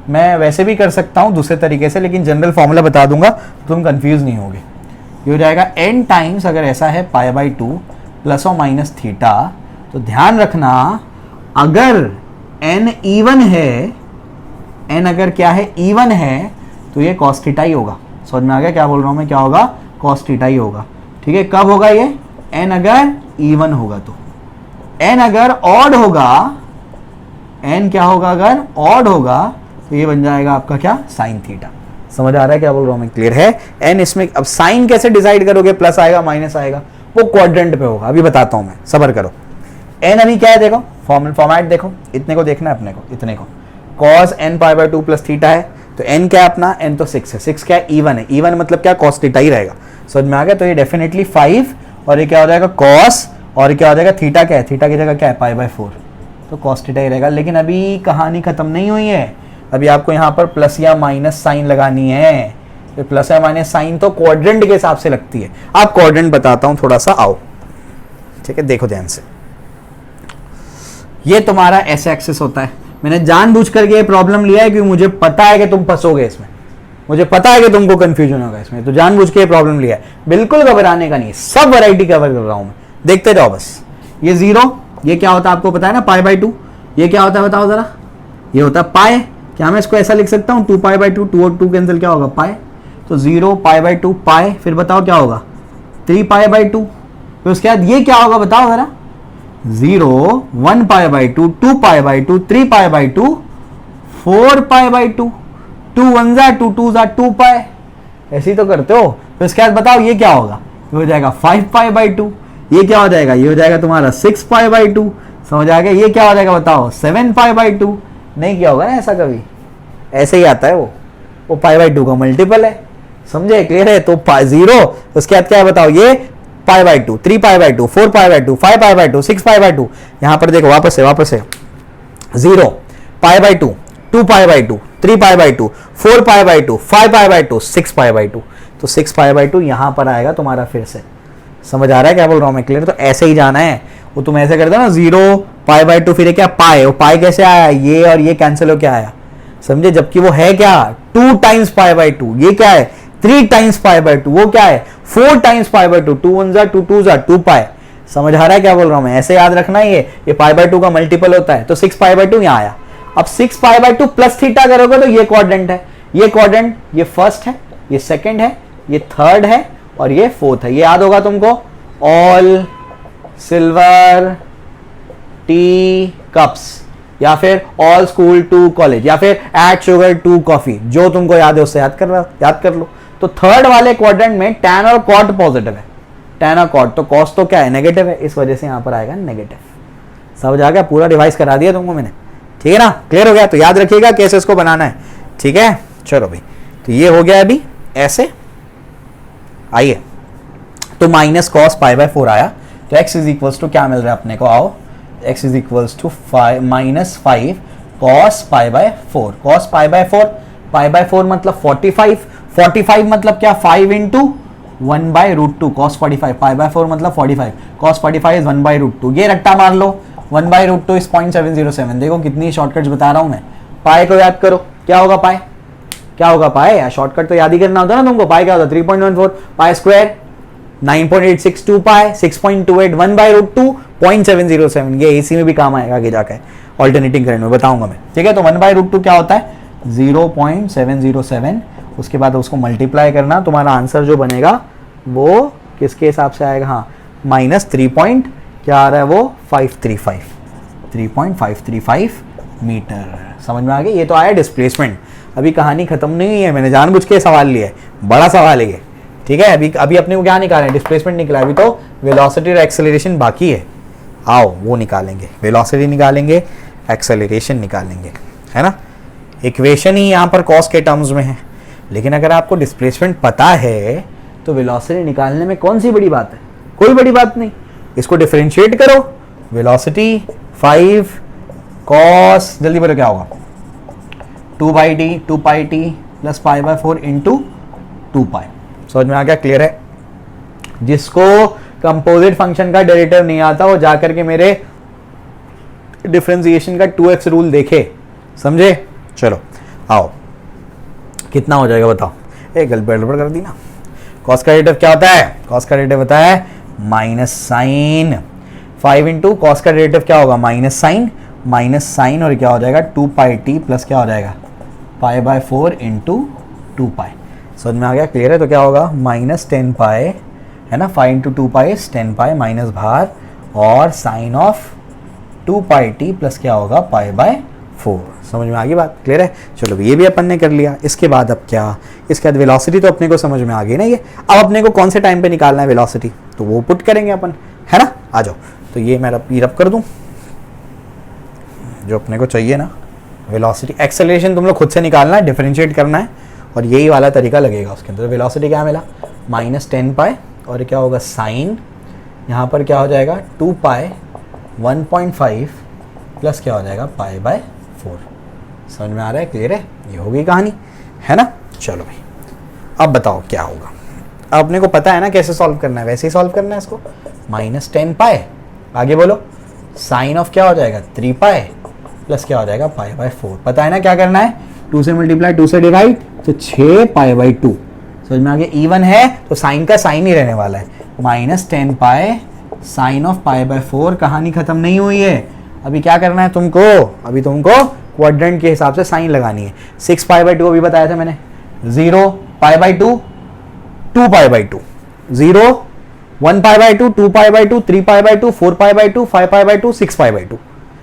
मैं वैसे भी कर सकता हूँ दूसरे तरीके से, लेकिन जनरल फॉर्मूला बता दूंगा तो तुम कंफ्यूज नहीं होगे। ये हो जाएगा n टाइम्स, अगर ऐसा है पाई बाय 2 प्लस और माइनस थीटा, तो ध्यान रखना अगर n इवन है, n अगर क्या है, इवन है, तो ये cos थीटा ही होगा। समझ में आ गया क्या बोल रहा हूँ मैं, क्या होगा, cos थीटा ही होगा। ठीक है, कब होगा ये, n अगर इवन होगा तो। n अगर ऑड होगा, n क्या होगा, अगर ऑड होगा तो ये बन जाएगा आपका क्या, साइन थीटा। समझ आ रहा है क्या बोल रहा हूँ मैं, क्लियर है। n इसमें अब साइन कैसे डिसाइड करोगे, प्लस आएगा माइनस आएगा, वो क्वाड्रेंट पे होगा, अभी बताता हूँ मैं, सबर करो। n अभी क्या है, देखो फॉर्मेट देखो, इतने को देखना है अपने को, इतने को, cos n pi by 2 plus theta है, तो n क्या है अपना, n तो 6 है, 6 क्या है, इवन है, इवन मतलब क्या, cos थीटा ही रहेगा। समझ में आ गया, तो ये डेफिनेटली 5 और ये क्या हो जाएगा cos, और क्या हो जाएगा, थीटा क्या है, थीटा की जगह क्या है, पाई बाय 4, तो cos थीटा ही रहेगा। लेकिन अभी कहानी खत्म नहीं हुई है, अभी आपको यहाँ पर प्लस या माइनस साइन लगानी है। तो प्लस या माइनस साइन तो क्वाड्रेंट के हिसाब से लगती है। आप क्वाड्रेंट बताता हूँ थोड़ा सा, आओ, ठीक है, देखो ध्यान से। ये तुम्हारा ऐसे एक्सिस होता है, मैंने जानबूझ करके ये प्रॉब्लम लिया है क्योंकि मुझे पता है कि तुम फंसोगे इसमें, मुझे पता है कि तुमको कंफ्यूजन होगा इसमें, तो जानबूझ के ये प्रॉब्लम लिया है। बिल्कुल घबराने का नहीं, सब वैरायटी कवर कर रहा हूं मैं, देखते जाओ बस। ये 0, ये क्या होता है आपको पता है ना, पाई बाय 2, ये क्या होता है बताओ जरा, ये होता है पाई। क्या मैं इसको ऐसा लिख सकता हूँ, 2 पाई बाय 2, 2 और 2 कैंसिल, क्या होगा, पाई। तो 0 पाई बाय 2 पाई, फिर बताओ क्या होगा, 3 पाई बाय 2, फिर उसके बाद ये क्या होगा बताओ जरा, 0 1 pi by 2, 2 pi bye 2, 3 pi by 2, 4 pi bye 2, 2 1 जा 2 2 जा 2 पाई, ऐसे ही तो करते हो। फिर उसके बाद बताओ ये क्या होगा, ये हो जाएगा 5 पाई बाय 2, ये क्या हो जाएगा, ये हो जाएगा तुम्हारा 6 पाई बाय 2। समझ आ गया, ये क्या हो जाएगा बताओ, 7 पाई बाय 2। नहीं किया होगा ना ऐसा कभी, ऐसे ही आता है वो पाई बाय 2 का मल्टीपल है। समझे, क्लियर है। तो 0, उसके बाद क्या है बताओ, ये pi by 2, 3 pi by 2, 4 pi bye 2, 5 pi by 2, 6 pi by 2। यहां पर देखो वापस से 0 pi by 2, 2 pi bye 2, 3 pi by 2, 4 pi bye 2, 5 pi by 2, 6 pi by 2। तो 6 पाई बाय 2 यहां पर आएगा तुम्हारा फिर से। समझ आ रहा है क्या बोल रहा हूं मैं, क्लियर। तो ऐसे ही जाना है, वो तुम ऐसे कर दो ना, 0 पाई बाय 2, फिर क्या पाई, वो पाई कैसे आया, ये और ये कैंसिल हो क्या आया, समझे, जबकि वो है क्या 2 टाइम्स पाई बाय 2, ये क्या है 3 टाइम्स पाई बाय 2, वो क्या है 4 टाइम्स पाई बाय 2, 2 1 जा 2 2 जा 2 पाई। समझ आ रहा है क्या बोल रहा हूं मैं, ऐसे याद रखना है, ये पाई बाय 2 का मल्टीपल होता है। तो 6 पाई बाय 2 यहां आया। अब 6 पाई बाय 2 प्लस थीटा करोगे तो ये क्वाड्रेंट है, ये क्वाड्रेंट, ये फर्स्ट है, ये सेकंड है, ये थर्ड है और ये फोर्थ है। ये याद होगा तुमको, ऑल सिल्वर टी कप्स, या फिर ऑल स्कूल टू कॉलेज, या फिर एट शुगर टू कॉफी, जो तुमको याद है उससे याद कर लो। तो थर्ड वाले क्वाड्रेंट में टैन और कॉट पॉजिटिव है, टैन और कॉट, तो कॉस तो क्या है नेगेटिव है, इस वजह से यहां पर आएगा नेगेटिव। समझ आ गया, पूरा रिवाइज करा दिया तुमको मैंने, ठीक है ना, क्लियर हो गया। तो याद रखिएगा कैसे इसको बनाना है, ठीक है। चलो भाई, तो ये हो गया अभी ऐसे। आइए, तो माइनस कॉस पाई बाय 4 आया, तो x इज इक्वल्स टू क्या मिल रहा है अपने को, आओ, x is equals to minus 5 cos pi by 4, cos pi by 4, pi by 4 मतलब 45, 45 मतलब क्या 5 इंटू 1/√2 cos 45, π/4 मतलब 45, cos 45 इज 1/√2, ये रट्टा मार लो, 1/√2 इज 0.707। देखो कितनी शॉर्टकट्स बता रहा हूं मैं। पाई को याद करो, क्या होगा पाई, क्या होगा पाई, यार शॉर्टकट तो याद ही करना होता ना तुमको। पाई क्या होता है 3.14, पाई स्क्वायर 9.862 पाई 6.28, 1/√2 0.707। ये एसी में भी काम आएगा आगे जाकर, ऑल्टरनेटिंग करंट में बताऊंगा मैं, ठीक है। तो 1/√2 क्या होता है 0.707, उसके बाद उसको मल्टीप्लाई करना, तुम्हारा आंसर जो बनेगा वो किसके हिसाब से आएगा, हाँ -3 क्या आ रहा है वो 3.535 मीटर। समझ में आ गया, ये तो आया डिस्प्लेसमेंट। अभी कहानी खत्म नहीं हुई है, मैंने जानबूझ के सवाल लिया है, बड़ा सवाल है ये, ठीक है। अभी अपने को क्या निकालना है, डिस्प्लेसमेंट निकला, अभी तो वेलोसिटी और एक्सेलरेशन बाकी है। आओ वो निकालेंगे, वेलोसिटी निकालेंगे, एक्सेलरेशन निकालेंगे, है ना। इक्वेशन ही यहाँ पर कॉस के टर्म्स में है, लेकिन अगर आपको डिस्प्लेसमेंट पता है तो वेलोसिटी निकालने में कौन सी बड़ी बात है, कोई बड़ी बात नहीं। इसको डिफरेंशिएट करो, वेलोसिटी 5 कॉस, जल्दी बोलो क्या होगा 2πt प्लस π/4 इंटू 2π। समझ में आ गया, क्लियर है। जिसको कंपोजिट फंक्शन का डेरिवेटिव नहीं आता वो जाकर के मेरे डिफरेंशिएशन का 2x रूल देखे, समझे। चलो आओ, कितना हो जाएगा बताओ, एक गड़बड़ कर दी ना। कॉस का डेरिवेटिव क्या होता है, कॉस का डेरिवेटिव होता है माइनस साइन 5 इंटू कॉस का डेरिवेटिव क्या होगा माइनस साइन और क्या हो जाएगा 2πt प्लस क्या हो जाएगा π/4 इंटू 2π। समझ में आ गया, क्लियर है। तो क्या होगा -10π है ना, 5 इंटू 2π इज 10π माइनस बाहर और साइन ऑफ 2πt प्लस क्या होगा π/4। समझ में आ गई बात, क्लियर है। चलो ये भी अपन ने कर लिया। इसके बाद अब क्या, इसके बाद वेलोसिटी तो अपने को समझ में आ गई ना ये। अब अपने को कौन से टाइम पे निकालना है वेलोसिटी, तो वो पुट करेंगे अपन, है ना। आ जाओ, तो ये मैं रब कर दूं जो अपने को चाहिए ना, वेलोसिटी। एक्सेलरेशन तुम लोग खुद से निकालना है, डिफरेंशिएट करना है, और यही वाला तरीका लगेगा उसके अंदर। वेलोसिटी क्या मिला -10π और क्या होगा साइन, यहाँ पर क्या हो जाएगा 2π 1.5 प्लस क्या हो जाएगा π/4। समझ में आ रहा है, क्लियर है। ये हो गई कहानी, है ना। चलो भाई अब बताओ क्या होगा। अब अपने को पता है ना कैसे सॉल्व करना है, वैसे ही सॉल्व करना है इसको। -10π, आगे बोलो, साइन ऑफ क्या हो जाएगा 3π प्लस क्या हो जाएगा π/4। पता है ना क्या करना है, 2 से मल्टीप्लाई 2 से डिवाइड, तो 6π/2। समझ में आ गया, इवन है तो साइन का साइन ही रहने वाला है। -10π साइन ऑफ π/4, कहानी खत्म नहीं हुई है। अभी क्या करना है तुमको, अभी तुमको क्वाड्रेंट के हिसाब से साइन लगानी है। 6π/2 अभी बताया था मैंने, 0π/2 2π/2, 0 1π/2 2π/2 3π/2 4π/2 5π/2 6π/2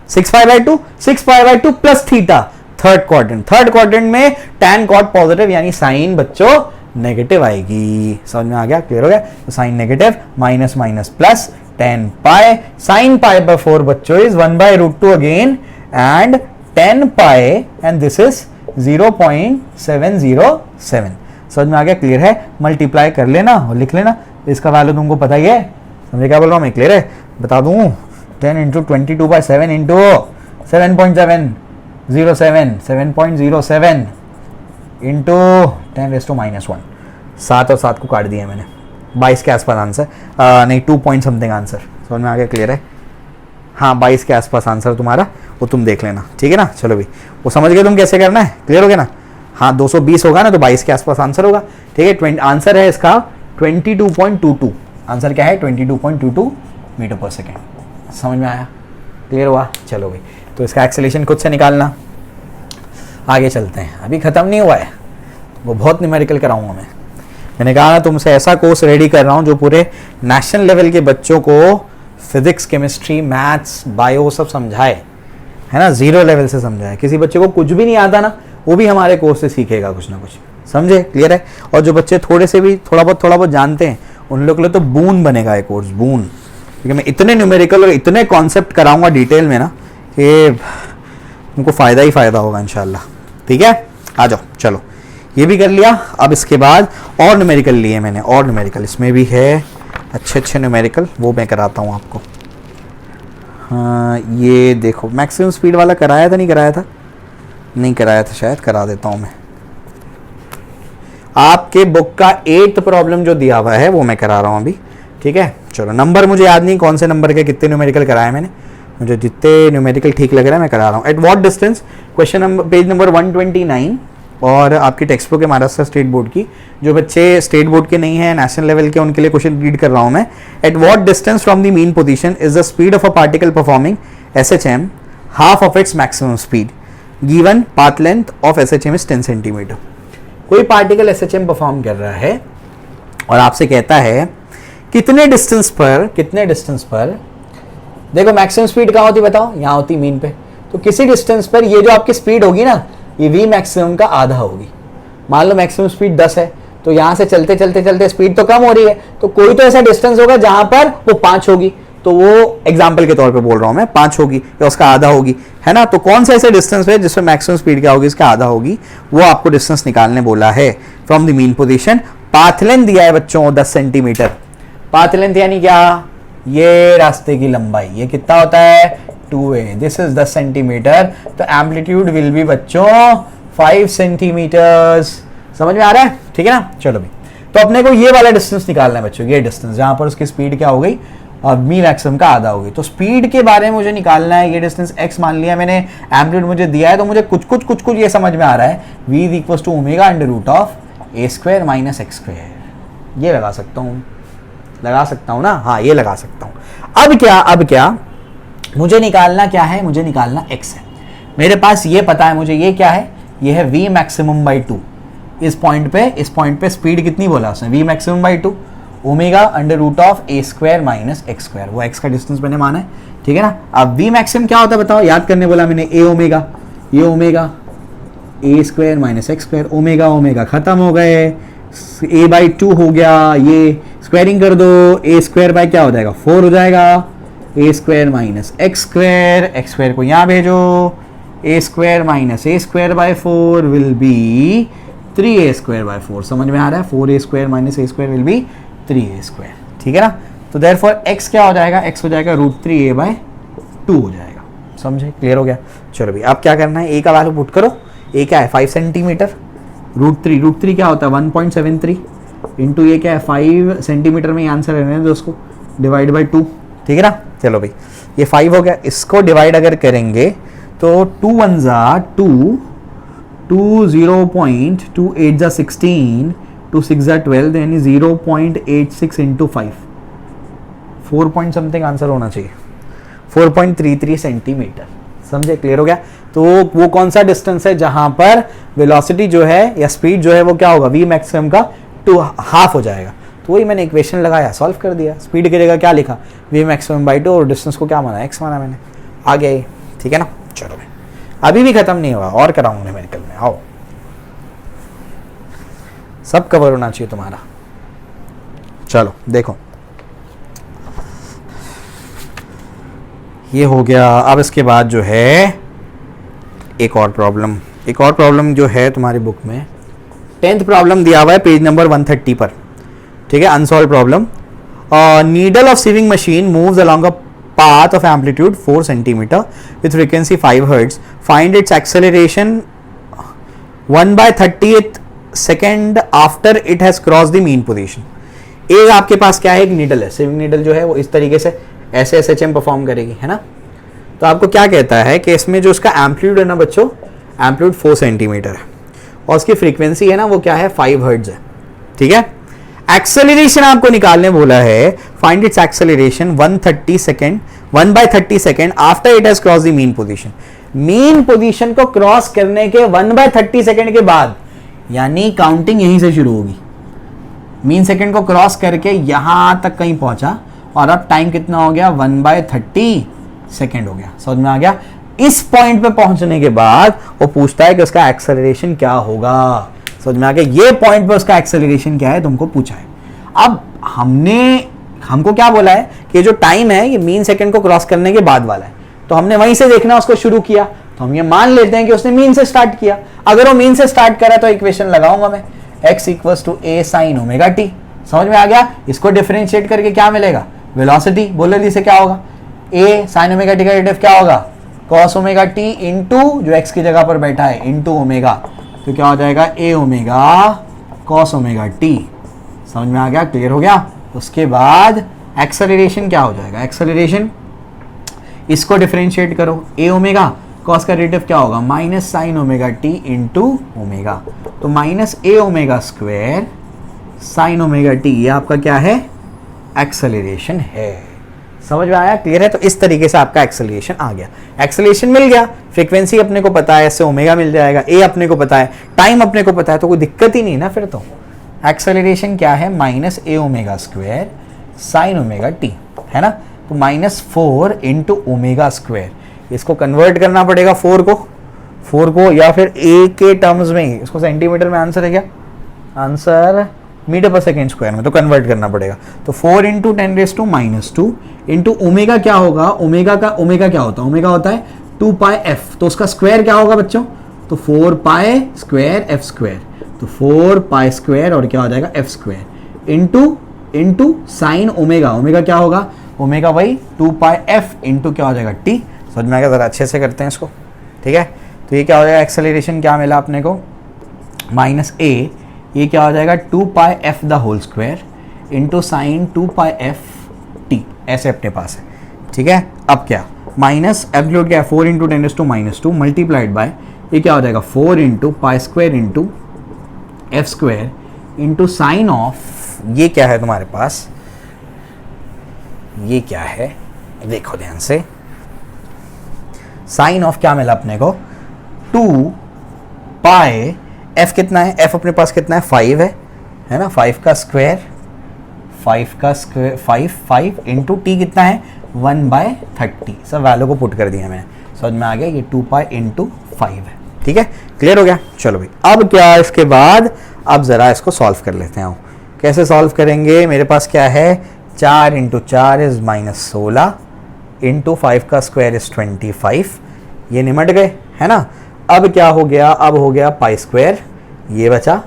6π/2 6π/2 प्लस थीटा, थर्ड क्वाड्रेंट में tan cot पॉजिटिव यानी साइन बच्चों नेगेटिव आएगी। समझ में आ गया, क्लियर हो गया। तो sine negative minus minus plus 10π, sine π/4 बच्चों is 1/√2 again and 10π and this is 0.707। समझ में आ गया, क्लियर है। मल्टीप्लाई कर लेना और लिख लेना, इसका वैल्यू तुमको पता ही है। समझे क्या बोल रहा हूँ मैं, क्लियर है। बता दूँ 10 इंटू 22/7 इंटू 7.07 इंटू 10⁻⁻1, 7 और 7 को काट दिया मैंने, 22 के आसपास आंसर, नहीं 2 पॉइंट समथिंग आंसर। समझ में आ गया, क्लियर है। हाँ 22 के आसपास आंसर तुम्हारा, वो तुम देख लेना, ठीक है ना। चलो भाई वो समझ गए तुम कैसे करना है, क्लियर हो गया ना। हाँ 220 होगा ना तो 22 के आसपास आंसर होगा, ठीक है। आंसर है इसका 22.22, आंसर क्या है 22.22 मीटर पर सेकेंड। समझ में आया, क्लियर हुआ। चलो भाई तो इसका एक्सेलरेशन खुद से निकालना। आगे चलते हैं, अभी खत्म नहीं हुआ है, वो बहुत न्यूमेरिकल कराऊंगा मैंने कहा ना तुमसे ऐसा कोर्स रेडी कर रहा हूँ जो पूरे नेशनल लेवल के बच्चों को फिजिक्स केमिस्ट्री मैथ्स बायो सब समझाए, है ना, जीरो लेवल से समझाए। किसी बच्चे को कुछ भी नहीं आता ना, वो भी हमारे कोर्स से सीखेगा कुछ ना कुछ, समझे, क्लियर है। और जो बच्चे थोड़ा बहुत जानते हैं उन लोग के लिए तो बून बनेगा ये कोर्स, बून, क्योंकि मैं इतने न्यूमेरिकल और इतने कॉन्सेप्ट कराऊंगा डिटेल में ना कि उनको फ़ायदा ही फ़ायदा होगा इंशाल्लाह, ठीक है। आ जाओ, चलो ये भी कर लिया। अब इसके बाद और न्यूमेरिकल लिए मैंने, और न्यूमेरिकल इसमें भी है, अच्छे न्यूमेरिकल, वो मैं कराता हूँ आपको। हाँ ये देखो, मैक्सिमम स्पीड वाला कराया था, नहीं कराया था, नहीं कराया था शायद, करा देता हूँ मैं। आपके बुक का 8th प्रॉब्लम जो दिया हुआ है वो मैं करा रहा हूँ अभी, ठीक है। चलो नंबर मुझे याद नहीं कौन से नंबर के कितने न्यूमेरिकल कराए मैंने, मुझे जितने न्यूमेरिकल ठीक लग रहा है मैं करा रहा हूँ। At what distance, question number page number 129 और आपकी टेक्स्ट बुक है महाराष्ट्र स्टेट बोर्ड की। जो बच्चे स्टेट बोर्ड के नहीं है, नेशनल लेवल के, उनके लिए क्वेश्चन रीड कर रहा हूँ मैं। At what distance from the mean position is the speed of a particle performing SHM half of its maximum speed, given path length of SHM is 10 centimetre. कोई particle SHM perform कर रहा है और आपसे कहता है कितने डिस्टेंस पर देखो मैक्सिमम स्पीड कहाँ होती बताओ, यहाँ होती मीन पे। तो किसी डिस्टेंस पर ये जो आपकी स्पीड होगी ना, ये v मैक्सिमम का आधा होगी। मान लो मैक्सिमम स्पीड 10 है, तो यहाँ से चलते चलते चलते स्पीड तो कम हो रही है, तो कोई तो ऐसा डिस्टेंस होगा जहां पर वो 5 होगी, तो वो एग्जाम्पल के तौर पे बोल रहा हूं मैं, 5 होगी या उसका आधा होगी, है ना। तो कौन सा ऐसा डिस्टेंस है जिसमें मैक्सिमम स्पीड क्या होगी, इसका आधा होगी, वो आपको डिस्टेंस निकालने बोला है from the mean position. Path length दिया है बच्चों 10 सेंटीमीटर। पाथ लेंथ यानी क्या, ये रास्ते की लंबाई, ये कितना होता है 2a, दिस इज 10 सेंटीमीटर, तो एम्पलीट्यूड विल बी बच्चों 5 सेंटीमीटर्स। समझ में आ रहा है, ठीक है ना। चलो भाई, तो अपने को ये वाला डिस्टेंस निकालना है बच्चों, ये डिस्टेंस जहां पर उसकी स्पीड क्या हो गई, मी मैक्सिमम का आधा हो गई। तो स्पीड के बारे में मुझे निकालना है, ये डिस्टेंस x मान लिया मैंने, एम्पलीट्यूड मुझे दिया है, तो मुझे कुछ ये समझ में आ रहा है, v is equal to omega under root of a square minus x square. ये लगा सकता हूँ ना, हाँ ये लगा सकता हूँ। अब क्या मुझे निकालना क्या है, मुझे निकालना x है। मेरे पास ये पता है मुझे, ये क्या है, ये है v मैक्सिमम बाई 2। इस पॉइंट पे स्पीड कितनी बोला उसने, v maximum by 2 omega under root of a square minus x square, वो x का डिस्टेंस मैंने माना है, ठीक है ना। अब v मैक्सिमम क्या होता है बताओ, याद करने बोला मैंने, a ओमेगा, ये omega a square minus x square, omega खत्म हो गए, a बाई 2 हो गया, ये स्क्वायरिंग कर दो, a स्क्वायर बाई क्या हो जाएगा 4 हो जाएगा, a square minus x square को यहाँ भेजो, a square minus a square by 4 will be 3a square by 4। समझ में आ रहा है, 4a square minus a square will be 3a square, ठीक है ना। तो देयरफॉर x क्या हो जाएगा, x हो जाएगा √3a बाई 2 हो जाएगा। समझे, क्लियर हो गया। चलो भाई, अब क्या करना है, a का वैल्यू पुट करो, a क्या है 5 सेंटीमीटर, √3 क्या होता है 1.73 इंटू ये क्या है 5 सेंटीमीटर में आंसर रहने दो उसको, डिवाइड बाई 2, ठीक है ना। चलो भाई, ये 5 हो गया, इसको डिवाइड अगर करेंगे तो 2 1 2, 2 0.2 8 16, 2 6 12, यानी 0.86 इंटू 5, 4 पॉइंट समथिंग आंसर होना चाहिए, 4.33 सेंटीमीटर। समझे, क्लियर हो गया। तो वो कौन सा डिस्टेंस है जहां पर वेलोसिटी जो है या स्पीड जो है वो क्या होगा, v मैक्सिमम का 2 हाफ हो जाएगा। तो वही मैंने इक्वेशन लगाया, सॉल्व कर दिया। स्पीड की जगह क्या लिखा, v मैक्सिमम बाई 2, और डिस्टेंस को क्या माना, x माना मैंने, आ गया ये, ठीक है ना। चलो भाई, अभी भी खत्म नहीं हुआ, और कराऊंगा न्यूमेरिकल में, आओ सब कवर होना चाहिए तुम्हारा। चलो देखो, ये हो गया। अब इसके बाद जो है एक और प्रॉब्लम जो है तुम्हारी बुक में 10th प्रॉब्लम दिया हुआ है पेज नंबर 130 पर, ठीक है। Unsolved problem, needle of sewing machine moves along a path of amplitude 4 centimeter with frequency 5 hertz. Find its acceleration 1/30th second after it has crossed the mean position. एक आपके पास क्या है, एक नीडल है, sieving needle जो है वो इस तरीके से ऐसे SHM परफॉर्म करेगी, है ना। तो आपको क्या कहता है कि इसमें जो उसका एम्पलीट्यूड है ना बच्चों, एम्पलीट्यूड 4 सेंटीमीटर है और उसकी फ्रीक्वेंसी है ना वो क्या है 5 हर्ट्ज है, ठीक है। एक्सेलरेशन आपको निकालने बोला है, find its acceleration 1/30 second after it has cross the mean position. Mean position को क्रॉस करने के 1/30 सेकेंड के बाद, यानी काउंटिंग यहीं से शुरू होगी। मीन सेकेंड को क्रॉस करके यहां तक कहीं पहुंचा और अब टाइम कितना हो गया 1/30 सेकेंड हो गया। समझ में आ गया। इस पॉइंट पे पहुंचने के बाद वो पूछता है कि उसका एक्सेलरेशन क्या होगा। समझ में आ गया, ये पॉइंट पे उसका एक्सेलरेशन क्या है तुमको पूछा है। अब हमको क्या बोला है कि जो टाइम है ये मीन सेकंड को क्रॉस करने के बाद वाला है, तो हमने वहीं से देखना उसको शुरू किया, तो हम ये मान लेते हैं कि उसने मीन से स्टार्ट किया। अगर वो मीन से स्टार्ट करा तो इक्वेशन लगाऊंगा मैं, x equals to a sin omega t। समझ में आ गया। इसको डिफरेंशिएट करके क्या मिलेगा, वेलोसिटी। बोलो जल्दी से क्या होगा, a sin ओमेगा t का डेरिवेटिव क्या होगा, cos ओमेगा t इंटू जो x की जगह पर बैठा है इंटू ओमेगा, तो क्या हो जाएगा a omega cos omega T. समझ में आ गया, क्लियर हो गया। उसके बाद एक्सेलरेशन क्या हो जाएगा, एक्सेलरेशन इसको डिफरेंशिएट करो, ए ओमेगा कॉस का डेरिवेटिव क्या होगा, minus sine omega T into omega, तो minus A omega square sine omega T, ये आपका क्या है, एक्सेलरेशन है। समझ में आया, क्लियर है। तो इस तरीके से आपका एक्सेलरेशन आ गया, एक्सेलरेशन मिल गया, फ्रीक्वेंसी अपने को पता है, इससे ओमेगा मिल जाएगा, ए अपने को पता है, टाइम अपने को पता है, तो कोई दिक्कत ही नहीं ना फिर। तो एक्सेलरेशन क्या है, minus A omega square sine omega T, है ना। तो -4 इंटू ओमेगा स्क्वायर, इसको कन्वर्ट करना पड़ेगा 4 को या फिर ए के टर्म्स में, इसको सेंटीमीटर में आंसर है क्या, answer metre per second square में, तो कन्वर्ट करना पड़ेगा। तो 4 इंटू 10⁻² इंटू ओमेगा क्या होगा, ओमेगा क्या होता है, ओमेगा होता है 2πf, तो उसका स्क्वायर क्या होगा बच्चों, तो 4π स्क्वायर f स्क्वायर, तो 4π स्क्वायर और क्या हो जाएगा f square into sine omega, omega क्या होगा, ओमेगा भाई 2πf इंटू क्या हो जाएगा t। समझ में आएगा, ज़रा अच्छे से करते हैं इसको, ठीक है। तो ये क्या हो जाएगा, एक्सेलरेशन क्या मिला अपने को, -a, ये क्या हो जाएगा 2πf the whole square into sine 2πf t, ऐसे अपने पास है, ठीक है। अब क्या, माइनस एब्सोल्यूट क्या है, 4 इंटू 10⁻² मल्टीप्लाइड बाय, ये क्या हो जाएगा 4 into pi square into F square into sign of, ये क्या है तुम्हारे पास, ये क्या है, देखो ध्यान से, साइन ऑफ क्या मिला अपने को, 2π, f कितना है, f अपने पास कितना है 5 है ना, 5 का स्क्वायर 5 इंटू टी कितना है 1/30, सब वैल्यू को पुट कर दिया मैंने, समझ में आ गया, ये 2π इंटू 5 है, ठीक है, क्लियर हो गया। चलो भाई, अब क्या, इसके बाद अब ज़रा इसको सॉल्व कर लेते हैं। कैसे सॉल्व करेंगे, मेरे पास क्या है, 4 इंटू 4 इज -16 इंटू 5 का स्क्वायर इज 25, ये निमट गए, है ना। अब क्या हो गया, अब हो गया पाई स्क्वायर, ये बचा,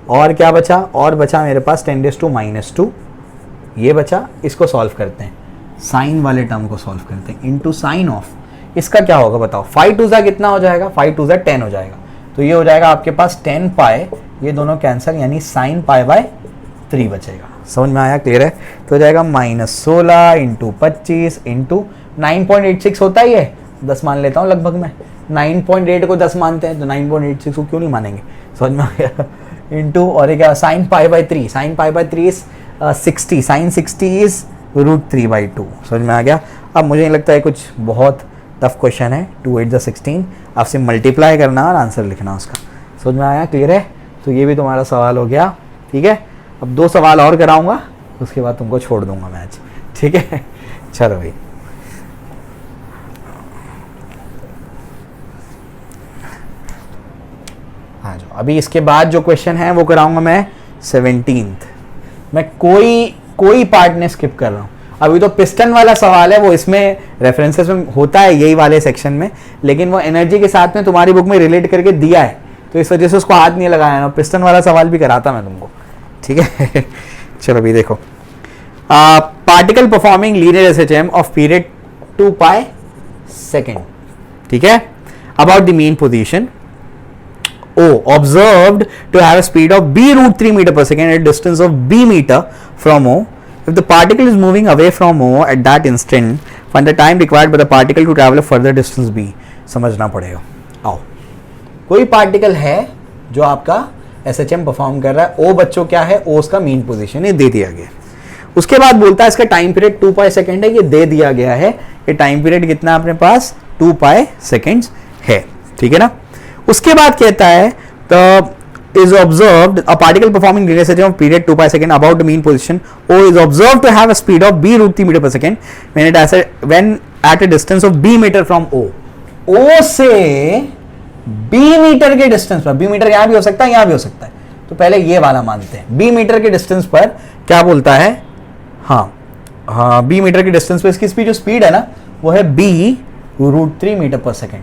और क्या बचा, और बचा मेरे पास 10⁻², ये बचा, इसको सॉल्व करते हैं, साइन वाले टर्म को सॉल्व करते हैं, इंटू साइन ऑफ, इसका क्या होगा बताओ, 5 2 कितना हो जाएगा, 5 2 10 हो जाएगा, तो ये हो जाएगा आपके पास 10π, ये दोनों कैंसिल, यानी साइन π/3 बचेगा। समझ में आया, क्लियर है। तो हो जाएगा -16 इंटू 25 इंटू 9.86 होता ही है, 10 मान लेता हूँ लगभग मैं, 9.8 को 10 मानते हैं, तो 9.86 को क्यों नहीं मानेंगे, समझ में आ गया, इंटू और क्या sine π/3, sine π/3 is 60, sine 60 is √3/2, समझ में आ गया। अब मुझे नहीं लगता है कुछ बहुत टफ क्वेश्चन है, 2 8 16, आपसे मल्टीप्लाई करना और आंसर लिखना उसका, समझ में आया, क्लियर है। तो ये भी तुम्हारा सवाल हो गया, ठीक है। अब 2 सवाल और कराऊंगा, उसके बाद तुमको छोड़ दूंगा मैच, ठीक है। चलो भाई, हाँ जो अभी इसके बाद जो क्वेश्चन है वो कराऊंगा मैं 17th, मैं कोई पार्ट ने स्किप कर रहा हूँ। अभी तो पिस्टन वाला सवाल है, वो इसमें रेफरेंसेस में होता है, यही वाले सेक्शन में, लेकिन वो एनर्जी के साथ में तुम्हारी बुक में रिलेट करके दिया है, तो इस वजह से उसको हाथ नहीं लगाया ना, पिस्टन वाला सवाल भी कराता मैं तुमको, ठीक है। चलो भी देखो, particle performing linear SHM of period 2π second, ठीक है। About the mean position O observed to have a speed of b √3 meter per second at a distance of b meter from O. If the particle is moving away from O at that instant, find the time required by the particle to travel a further distance b. समझना पड़ेगा। आओ, कोई particle है जो आपका SHM perform कर रहा है, O बच्चों क्या है, O उसका मीन पोजीशन है, दे दिया गया। उसके बाद बोलता है इसका टाइम पीरियड 2π सेकेंड है, ये दे दिया गया है, ये टाइम पीरियड कितना अपने पास 2π सेकेंड्स है, ठीक है ना। उसके बाद कहता है the is observed a particle performing linear SHM of period 2π second about the mean position O is observed to have a speed of b √3 meter per second when at a distance of b meter from O. O से b metre के distance पर, b metre यहां भी हो सकता है, यहां भी हो सकता है, तो पहले ये वाला मानते हैं, b मीटर के डिस्टेंस पर क्या बोलता है, हाँ b मीटर के डिस्टेंस पर इसकी जो स्पीड है ना वो है b √3 मीटर पर सेकेंड,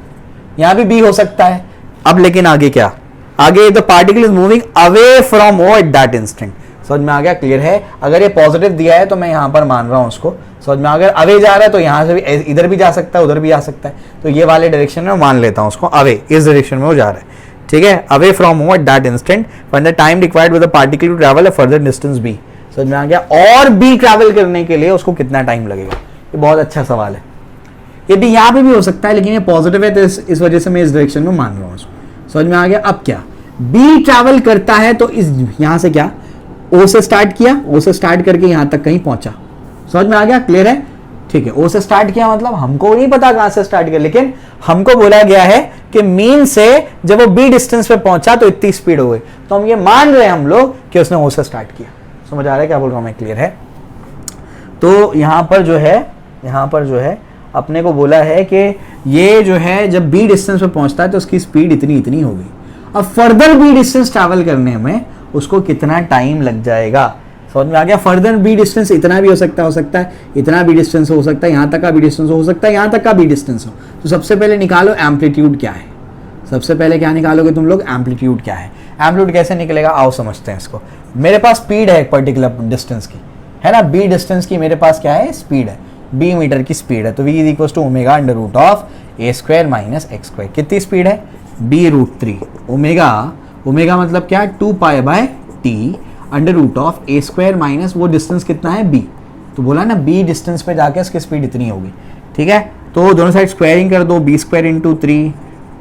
यहां भी b हो सकता है। अब लेकिन आगे क्या, आगे the particle is moving away from O at that instant, समझ में आ गया, क्लियर है। अगर ये पॉजिटिव दिया है तो मैं यहां पर मान रहा हूं उसको, समझ में, अगर अवे जा रहा है तो यहां से भी इधर भी जा सकता है, उधर भी जा सकता है, तो ये वाले डायरेक्शन में मान लेता हूं उसको, अवे इस डायरेक्शन में वो जा रहा है, ठीक है, away from home at that instant when the time required with the particle to travel a further distance b. समझ में आ गया? और बी ट्रैवल करने के लिए उसको कितना टाइम लगेगा? ये बहुत अच्छा सवाल है। ये भी यहाँ पे भी हो सकता है, लेकिन ये पॉजिटिव है तो इस वजह से मैं इस डायरेक्शन में मान रहा हूँ उसको। समझ में आ गया? अब क्या, बी ट्रैवल करता है तो इस यहां से क्या, ओ से स्टार्ट किया, ओ से स्टार्ट करके यहां तक कहीं पहुंचा। समझ में आ गया? क्लियर है? ठीक है, ओ से स्टार्ट किया मतलब हमको नहीं पता कहां से स्टार्ट किया, लेकिन हमको बोला गया है कि मीन से जब वो बी डिस्टेंस पे पहुंचा तो इतनी स्पीड हो गई, तो हम ये मान रहे हैं हम लोग कि उसने ओ से स्टार्ट किया। समझ आ रहा है क्या बोल रहा हूं मैं? क्लियर है? तो यहां पर जो है अपने को बोला है कि ये जो है जब बी डिस्टेंस पे पहुंचता है तो उसकी स्पीड इतनी हो गई। अब फर्दर बी डिस्टेंस ट्रैवल करने में उसको कितना टाइम लग जाएगा? समझ में आ गया? फर्दर बी डिस्टेंस इतना भी हो सकता है, इतना भी डिस्टेंस हो सकता है, यहां तक का भी डिस्टेंस हो सकता है, यहां तक का भी डिस्टेंस हो। तो सबसे पहले निकालो एम्पलीट्यूड क्या है। सबसे पहले क्या निकालोगे तुम लोग? एम्पलीट्यूड क्या है। एम्पलीट्यूड कैसे निकलेगा? आओ समझते हैं इसको। मेरे पास स्पीड है एक पर्टिकुलर डिस्टेंस की, है ना, बी डिस्टेंस की मेरे पास क्या है? स्पीड है, बी मीटर की स्पीड है। तो v is equal to omega under root of A square minus x square. कितनी स्पीड है? b रूट 3 ओमेगा मतलब क्या? 2 pi by t under root of A square minus वो डिस्टेंस कितना है? b। तो बोला ना b डिस्टेंस पे जाके उसकी स्पीड इतनी होगी। ठीक है, तो दोनों साइड स्क्वायरिंग कर दो, b square into 3,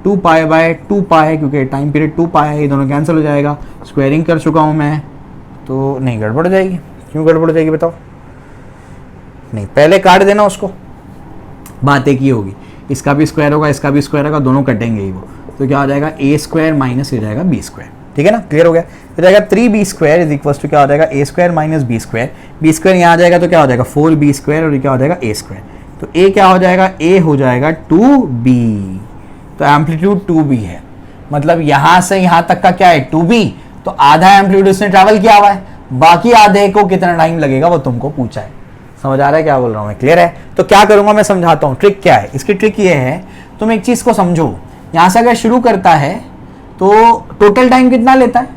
2 pi bye 2 पाई, क्योंकि टाइम पीरियड 2 पाई है, ये दोनों कैंसिल हो जाएगा। स्क्वायरिंग कर चुका हूँ मैं, तो नहीं गड़बड़ हो जाएगी। क्यों गड़बड़ हो जाएगी बताओ? नहीं, पहले काट देना उसको, बात एक ही होगी, इसका भी स्क्वायर होगा, इसका भी स्क्वायर होगा, दोनों कटेंगे ही वो। तो क्या हो जाएगा? ए स्क्वायर माइनस हो जाएगा बी स्क्वायर। ठीक है ना? क्लियर हो गया? हो जाएगा 3b square is equal to क्या हो जाएगा? A square minus B square. B square यहाँ आ जाएगा तो क्या हो जाएगा? 4b स्क्वायर, और ये क्या हो जाएगा? A square. तो ए क्या हो जाएगा? ए हो जाएगा 2b। तो एम्पलीट्यूड 2b है, मतलब यहां से यहां तक का क्या है? 2b। तो आधा एम्पलीट्यूड उसने ट्रैवल किया हुआ है, बाकी आधे को कितना टाइम लगेगा वो तुमको पूछा है। समझ आ रहा है क्या बोल रहा हूं मैं? क्लियर है? तो क्या करूंगा मैं समझाता हूं। ट्रिक क्या है इसकी? ट्रिक ये है, तुम एक चीज को समझो, यहां से अगर शुरू करता है तो टोटल टाइम कितना लेता है?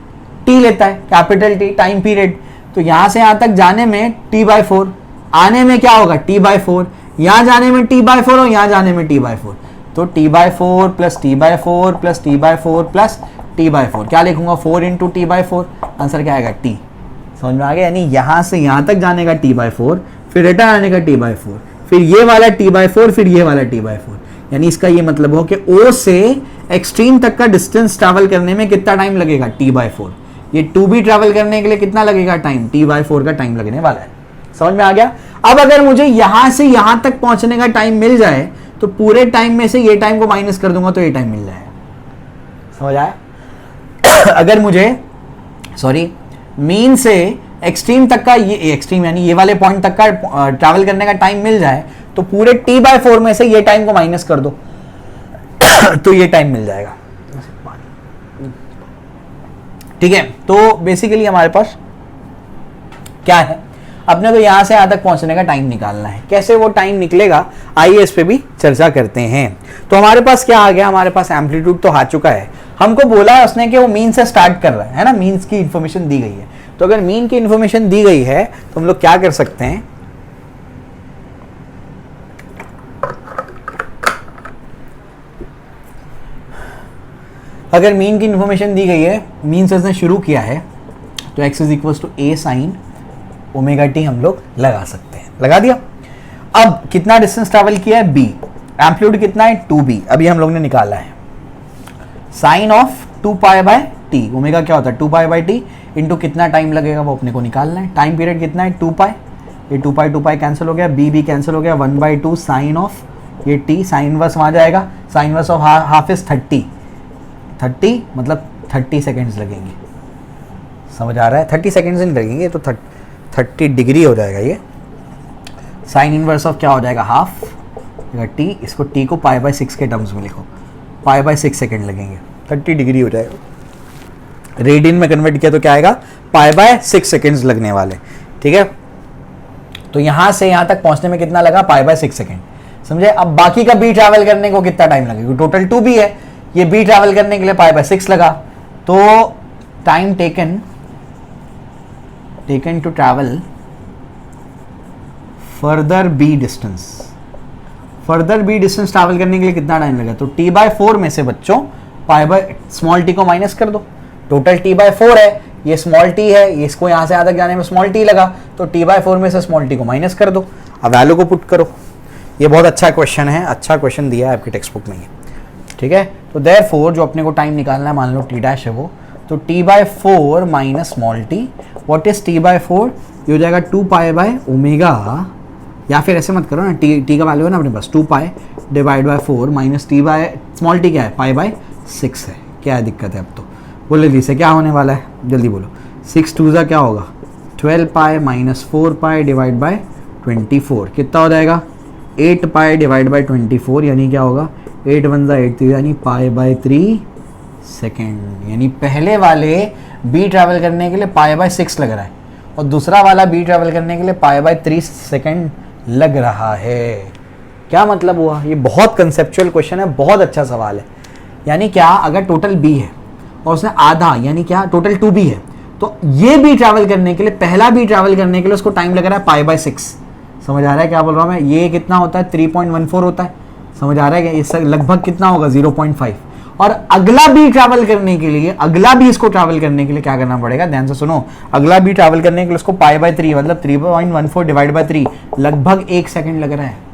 टी लेता है, कैपिटल टी, टाइम पीरियड। तो यहां से यहां तक जाने में t/4, आने में क्या होगा? t/4, यहां जाने में t/4 और यहां जाने में t/4। तो t/4 plus t/4 plus t/4 plus t/4, क्या लिखूंगा? 4 इंटू t/4। आंसर क्या आएगा? t। समझ में आ गया? यानी यहां से यहां तक जाने का t/4, फिर रिटर्न आने का t/4, फिर ये वाला t/4, फिर ये वाला t/4। यानी इसका ये मतलब हो कि O से एक्सट्रीम तक का डिस्टेंस ट्रैवल करने में कितना टाइम लगेगा? t/4। ये 2b ट्रैवल करने के लिए कितना लगेगा टाइम? t/4 का टाइम लगने वाला है। समझ में आ गया? अब अगर मुझे यहां से यहां तक पहुंचने का टाइम मिल जाए तो पूरे टाइम में से ये टाइम को माइनस कर दूंगा तो ये टाइम मिल जाएगा। समझ आया? अगर मुझे मीन से एक्सट्रीम तक का, ये एक्सट्रीम यानी ये वाले पॉइंट तक का ट्रैवल करने का टाइम मिल जाए तो पूरे t/4 में से ये टाइम को माइनस कर दो तो ये टाइम मिल जाएगा। ठीक है, तो बेसिकली हमारे पास क्या है, अपने को यहां से यहां तक पहुंचने का टाइम निकालना है। कैसे वो टाइम निकलेगा, आइए इस पे भी चर्चा करते हैं। तो हमारे पास क्या आ गया? हमारे पास एम्पलीट्यूड तो आ चुका है। हमको बोला है उसने कि वो मीन से स्टार्ट कर रहा है ना, मीन्स की इंफॉर्मेशन दी गई है। तो अगर मीन की इंफॉर्मेशन दी गई है तो हम लोग क्या कर सकते हैं? अगर मीन की इंफॉर्मेशन दी गई है, मीन से उसने शुरू किया है, तो x is equal to a sine omega t हम लोग लगा सकते हैं। लगा दिया। अब कितना डिस्टेंस ट्रैवल किया है? b। एम्पलीट्यूड कितना है? 2b। अभी हम लोग ने निकाला है sine of 2 pi by t. Omega क्या होता है? 2 पाई बाय टी इंटू कितना टाइम लगेगा वो अपने को निकालना है। टाइम पीरियड कितना है? 2 पाई। ये 2 पाई कैंसिल हो गया, b कैंसिल हो गया, 1/2 साइन ऑफ ये t, साइन इनवर्स वहां जाएगा, sine inverse of half is 30 मतलब 30 सेकेंड्स लगेंगे। समझ आ रहा है? 30 सेकेंड्स नहीं लगेंगे तो 30 डिग्री हो जाएगा ये। साइन इनवर्स ऑफ क्या हो जाएगा? हाफ t, इसको t को π/6 के टर्म्स में लिखो, π/6 सेकेंड लगेंगे, 30 डिग्री हो जाएगा। रेडियन में कन्वर्ट किया तो क्या आएगा? π/6 सेकेंड्स लगने वाले। ठीक है, तो यहां से यहां तक पहुंचने में कितना लगा? π/6 सेकेंड। समझे? अब बाकी का b ट्रैवल करने को कितना टाइम लगेगा? टोटल 2b है, ये b ट्रैवल करने के लिए π/6 लगा, तो time taken to travel further b distance travel करने के लिए कितना टाइम लगा? तो t/4 में से बच्चों पाई बाय स्मॉल टी को माइनस कर दो, टोटल टी बाय 4 है, ये स्मॉल टी है, इसको यहाँ से यहाँ तक जाने में स्मॉल टी लगा, तो टी बाय 4 में से स्मॉल टी को माइनस कर दो, अब वैल्यू को पुट करो। ये बहुत अच्छा क्वेश्चन है, अच्छा क्वेश्चन दिया है आपकी टेक्स्ट बुक में ये, ठीक है। तो देयरफॉर जो अपने को टाइम निकालना है, मान लो टी डैश है वो, तो t by 4 minus small t, what is t by 4, ये हो जाएगा 2 पाई बाय ओमेगा, या फिर ऐसे मत करो ना, टी का वैल्यू है ना अपने पास 2 pi divide by 4 minus T by small T क्या है, पाई बाय 6 है। क्या है दिक्कत है अब तो, बोलो जल्दी से क्या होने वाला है, जल्दी बोलो। 6 2 जा क्या होगा, 12 pi minus 4 pi divide by 24, कितना हो जाएगा 8 पाई डिवाइड बाय 24, यानी क्या होगा 8 1 जा 8 यानी पाई बाय 3 सेकेंड। यानी पहले वाले बी ट्रैवल करने के लिए पाई बाय 6 लग रहा है और दूसरा वाला बी ट्रैवल करने के लिए पाई बाय 3 सेकेंड लग रहा है। क्या मतलब हुआ, ये बहुत कंसेप्चुअल क्वेश्चन है, बहुत अच्छा सवाल है। यानी क्या, अगर टोटल बी है और उसने आधा यानी क्या टोटल 2 बी है, तो ये बी ट्रैवल करने के लिए, पहला बी ट्रैवल करने के लिए उसको टाइम लग रहा है पाई बाय 6। समझ आ रहा है क्या बोल रहा हूँ मैं, ये कितना होता है 3.14 होता है, समझ आ रहा है क्या, इससे लगभग कितना होगा 0.5। और अगला बी ट्रैवल करने के लिए, अगला बी इसको ट्रैवल करने के लिए क्या करना पड़ेगा, ध्यान से सुनो, अगला बी ट्रैवल करने के लिए उसको पाई बाय 3 मतलब 3.14 डिवाइड बाय 3 लगभग 1 सेकंड लग रहा है।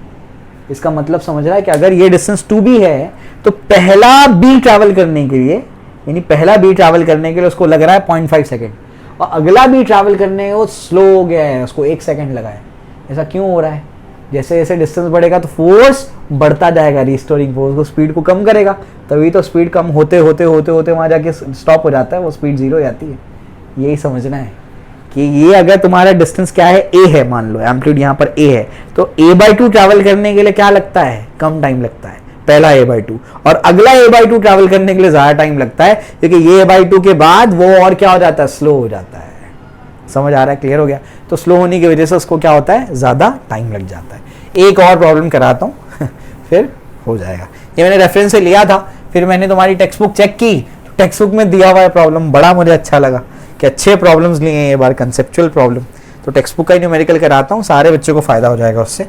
इसका मतलब समझ रहा है कि अगर ये डिस्टेंस 2b है तो पहला बी ट्रैवल करने के लिए, यानी पहला बी ट्रैवल करने के लिए उसको लग रहा है 0.5 सेकंड, और अगला बी ट्रैवल करने वो स्लो हो गया है, उसको 1 सेकंड लगा है। ऐसा क्यों हो रहा है, जैसे जैसे डिस्टेंस बढ़ेगा तो फोर्स बढ़ता जाएगा, रिस्टोरिंग फोर्स को स्पीड को कम करेगा, तभी तो स्पीड कम होते होते होते होते वहां जाके स्टॉप हो जाता है, वो स्पीड 0 हो जाती है। यही समझना है कि ये अगर तुम्हारा डिस्टेंस क्या है, a है, मान लो एम्पलीट्यूड यहाँ पर a है, तो a/2 ट्रैवल करने के लिए क्या लगता है, कम टाइम लगता है पहला a/2, और अगला a/2 ट्रैवल करने के लिए ज्यादा टाइम लगता है, क्योंकि ये a/2 के बाद वो और क्या हो जाता है, स्लो हो जाता है। समझ आ रहा है, क्लियर हो गया। तो स्लो होने की वजह से उसको क्या होता है, ज्यादा टाइम लग जाता है। एक और प्रॉब्लम कराता हूँ फिर हो जाएगा। ये मैंने रेफरेंस से लिया था, फिर मैंने तुम्हारी टेक्स्ट बुक चेक की, टेक्स्ट बुक में दिया हुआ है प्रॉब्लम, बड़ा मुझे अच्छा लगा कि अच्छे प्रॉब्लम्स लिए हैं ये बार, कंसेप्चुअल प्रॉब्लम। तो टेक्स्ट बुक का ही न्यूमेरिकल कराता हूँ, सारे बच्चों को फायदा हो जाएगा उससे।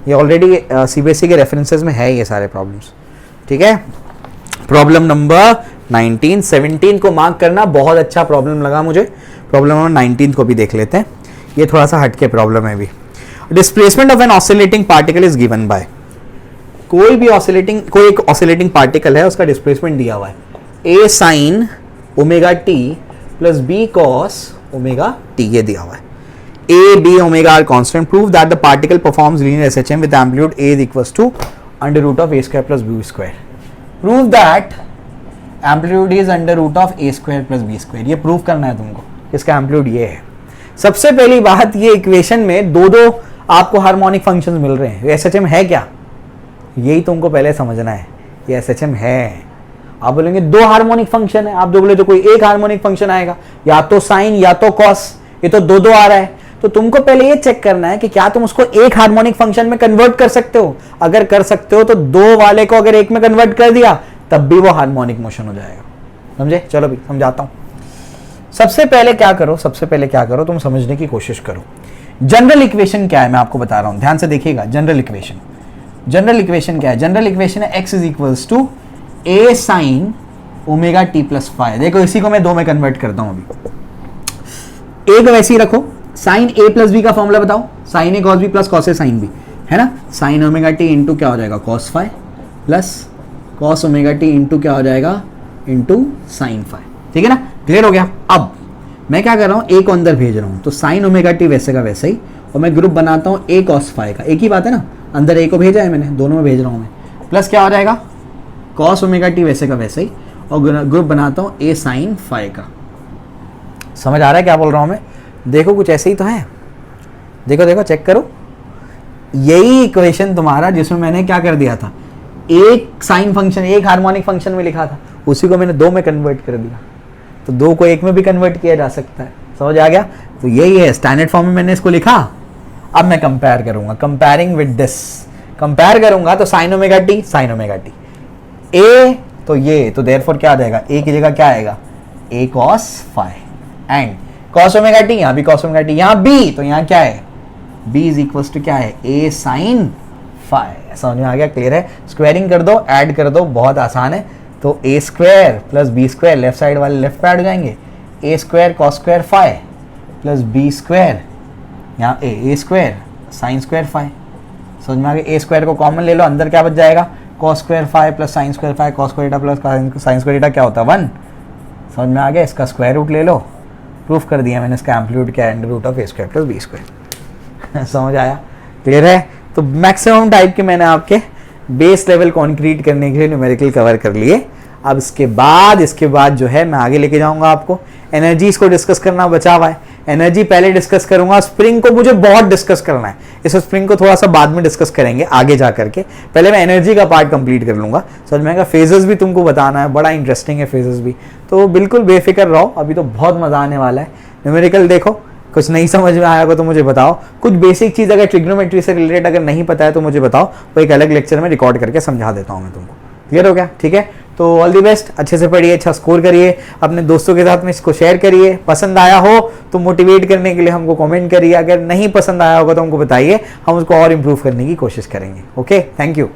ये ऑलरेडी सीबीएसई के रेफरेंसेस में है ये सारे प्रॉब्लम्स, ठीक है। प्रॉब्लम नंबर 19 17 को मार्क करना, बहुत अच्छा प्रॉब्लम लगा मुझे। प्रॉब्लम नंबर 19 को भी देख लेते हैं, ये थोड़ा सा हटके प्रॉब्लम है भी। Displacement of an oscillating particle is given by, कोई भी ऑसिलेटिंग, कोई एक ऑसिलेटिंग पार्टिकल है, उसका डिस्प्लेसमेंट दिया हुआ है a sin omega t plus b cos omega t, ये दिया हुआ है। a b omega are constant, prove that the particle performs linear SHM with amplitude a is equals to under root of a square plus b square. Prove that amplitude is under root of a square plus b square, ये prove करना है तुमको, इसका amplitude ये है। सबसे पहली बात, ये इक्वेशन में दो आपको हार्मोनिक फंक्शंस मिल रहे हैं, SHM है क्या, यही तुमको पहले समझना है। ये SHM है, आप बोलेंगे 2 हार्मोनिक फंक्शन है, आप जो बोले तो कोई एक हार्मोनिक फंक्शन आएगा, या तो साइन या तो कॉस, ये तो 2 आ रहा है। तो तुमको पहले ये चेक करना है कि क्या तुम उसको एक हार्मोनिक फंक्शन में कन्वर्ट कर सकते हो। अगर कर सकते हो तो 2 वाले को अगर एक में कन्वर्ट कर दिया तब भी वो हार्मोनिक मोशन हो जाएगा, समझे। चलो भी समझाता हूं। सबसे पहले क्या करो, तुम समझने की कोशिश करो। जनरल इक्वेशन क्या है मैं आपको बता रहा हूं, ध्यान से देखिएगा। जनरल इक्वेशन क्या है, जनरल इक्वेशन है x is equals to a sine omega t plus five. देखो इसी को मैं 2 में कन्वर्ट करता हूं अभी। एक वैसे ही रखो, साइन a प्लस b का फॉर्मूला बताओ, sine a cos b plus cos a sine b, है ना। साइन ओमेगा t इंटू क्या हो जाएगा cos five plus cos omega t into क्या हो जाएगा इंटू साइन फाइव, ठीक है ना। क्लियर हो गया। अब मैं क्या कर रहा हूँ, a को अंदर भेज रहा हूँ, तो साइन ओमेगा t वैसे का वैसे ही, और मैं ग्रुप बनाता हूँ a cos फाइव का, एक ही बात है ना, अंदर a को भेजा है मैंने, दोनों में भेज रहा हूँ मैं, प्लस क्या हो जाएगा cos ओमेगा t वैसे का वैसे ही, और ग्रुप बनाता हूँ a साइन फाइव का। समझ आ रहा है क्या बोल रहा हूँ मैं। देखो कुछ ऐसे ही तो है, देखो चेक करो, यही इक्वेशन तुम्हारा जिसमें मैंने क्या कर दिया था, एक साइन फंक्शन एक हार्मोनिक फंक्शन में लिखा था, उसी को मैंने 2 में कन्वर्ट कर दिया, तो 2 को 1 में भी कन्वर्ट किया जा सकता है। समझ आ गया। तो यही है, स्टैंडर्ड फॉर्म में मैंने इसको लिखा। अब मैं कंपेयर करूंगा, कंपेयरिंग विद दिस, कंपेयर करूंगा तो साइन ओमेगा टी ए, तो ये तो देयरफॉर क्या आ जाएगा, ए की जगह क्या आएगा a cos five, and cos omega T, यहाँ भी cos ओमेगा टी, यहाँ b, तो यहाँ क्या है b इज इक्वल्स टू क्या है a साइन फाइव। समझ में आ गया, क्लियर है। स्क्वायरिंग कर दो, ऐड कर दो, बहुत आसान है, तो a square plus b square, left side वाले लेफ्ट पे ऐड हो जाएंगे, a square cos square phi plus b square, यहाँ a square sine square phi. समझ में आ गया? ए स्क्वायर को कॉमन ले लो, अंदर क्या बच जाएगा, cos square phi plus sine square phi, cos square theta plus sine square theta क्या होता है 1। समझ में आ गया? इसका स्क्वायर रूट ले लो, प्रूफ कर दिया मैंने, इसका एम्पलीट्यूड क्या है, under root of A square plus b square. समझ आया? क्लियर है? तो मैक्सिमम टाइप के मैंने आपके बेस लेवल कॉन्क्रीट करने के लिए न्यूमेरिकल कवर कर लिए। अब इसके बाद जो है मैं आगे लेके जाऊंगा आपको, एनर्जीज को डिस्कस करना बचा हुआ है। एनर्जी पहले डिस्कस करूंगा, स्प्रिंग को मुझे बहुत डिस्कस करना है, इस स्प्रिंग को थोड़ा सा बाद में डिस्कस करेंगे आगे जा करके, पहले मैं एनर्जी का पार्ट कंप्लीट कर लूंगा। समझ में आएगा? फेजेस भी तुमको बताना है, बड़ा इंटरेस्टिंग है फेजेस भी, तो बिल्कुल बेफिक्र रहो, अभी तो बहुत मजा आने वाला है। न्यूमेरिकल देखो, कुछ नहीं समझ में आया होगा तो मुझे बताओ, कुछ बेसिक चीज अगर ट्रिग्नोमेट्री से रिलेटेड अगर नहीं पता है तो मुझे बताओ, वो एक अलग लेक्चर में रिकॉर्ड करके समझा देता हूँ मैं तुमको। क्लियर हो गया? ठीक है, तो ऑल दी बेस्ट, अच्छे से पढ़िए, अच्छा स्कोर करिए, अपने दोस्तों के साथ में इसको शेयर करिए। पसंद आया हो तो मोटिवेट करने के लिए हमको कमेंट करिए, अगर नहीं पसंद आया होगा तो हमको बताइए, हम उसको और इम्प्रूव करने की कोशिश करेंगे। Okay, thank you.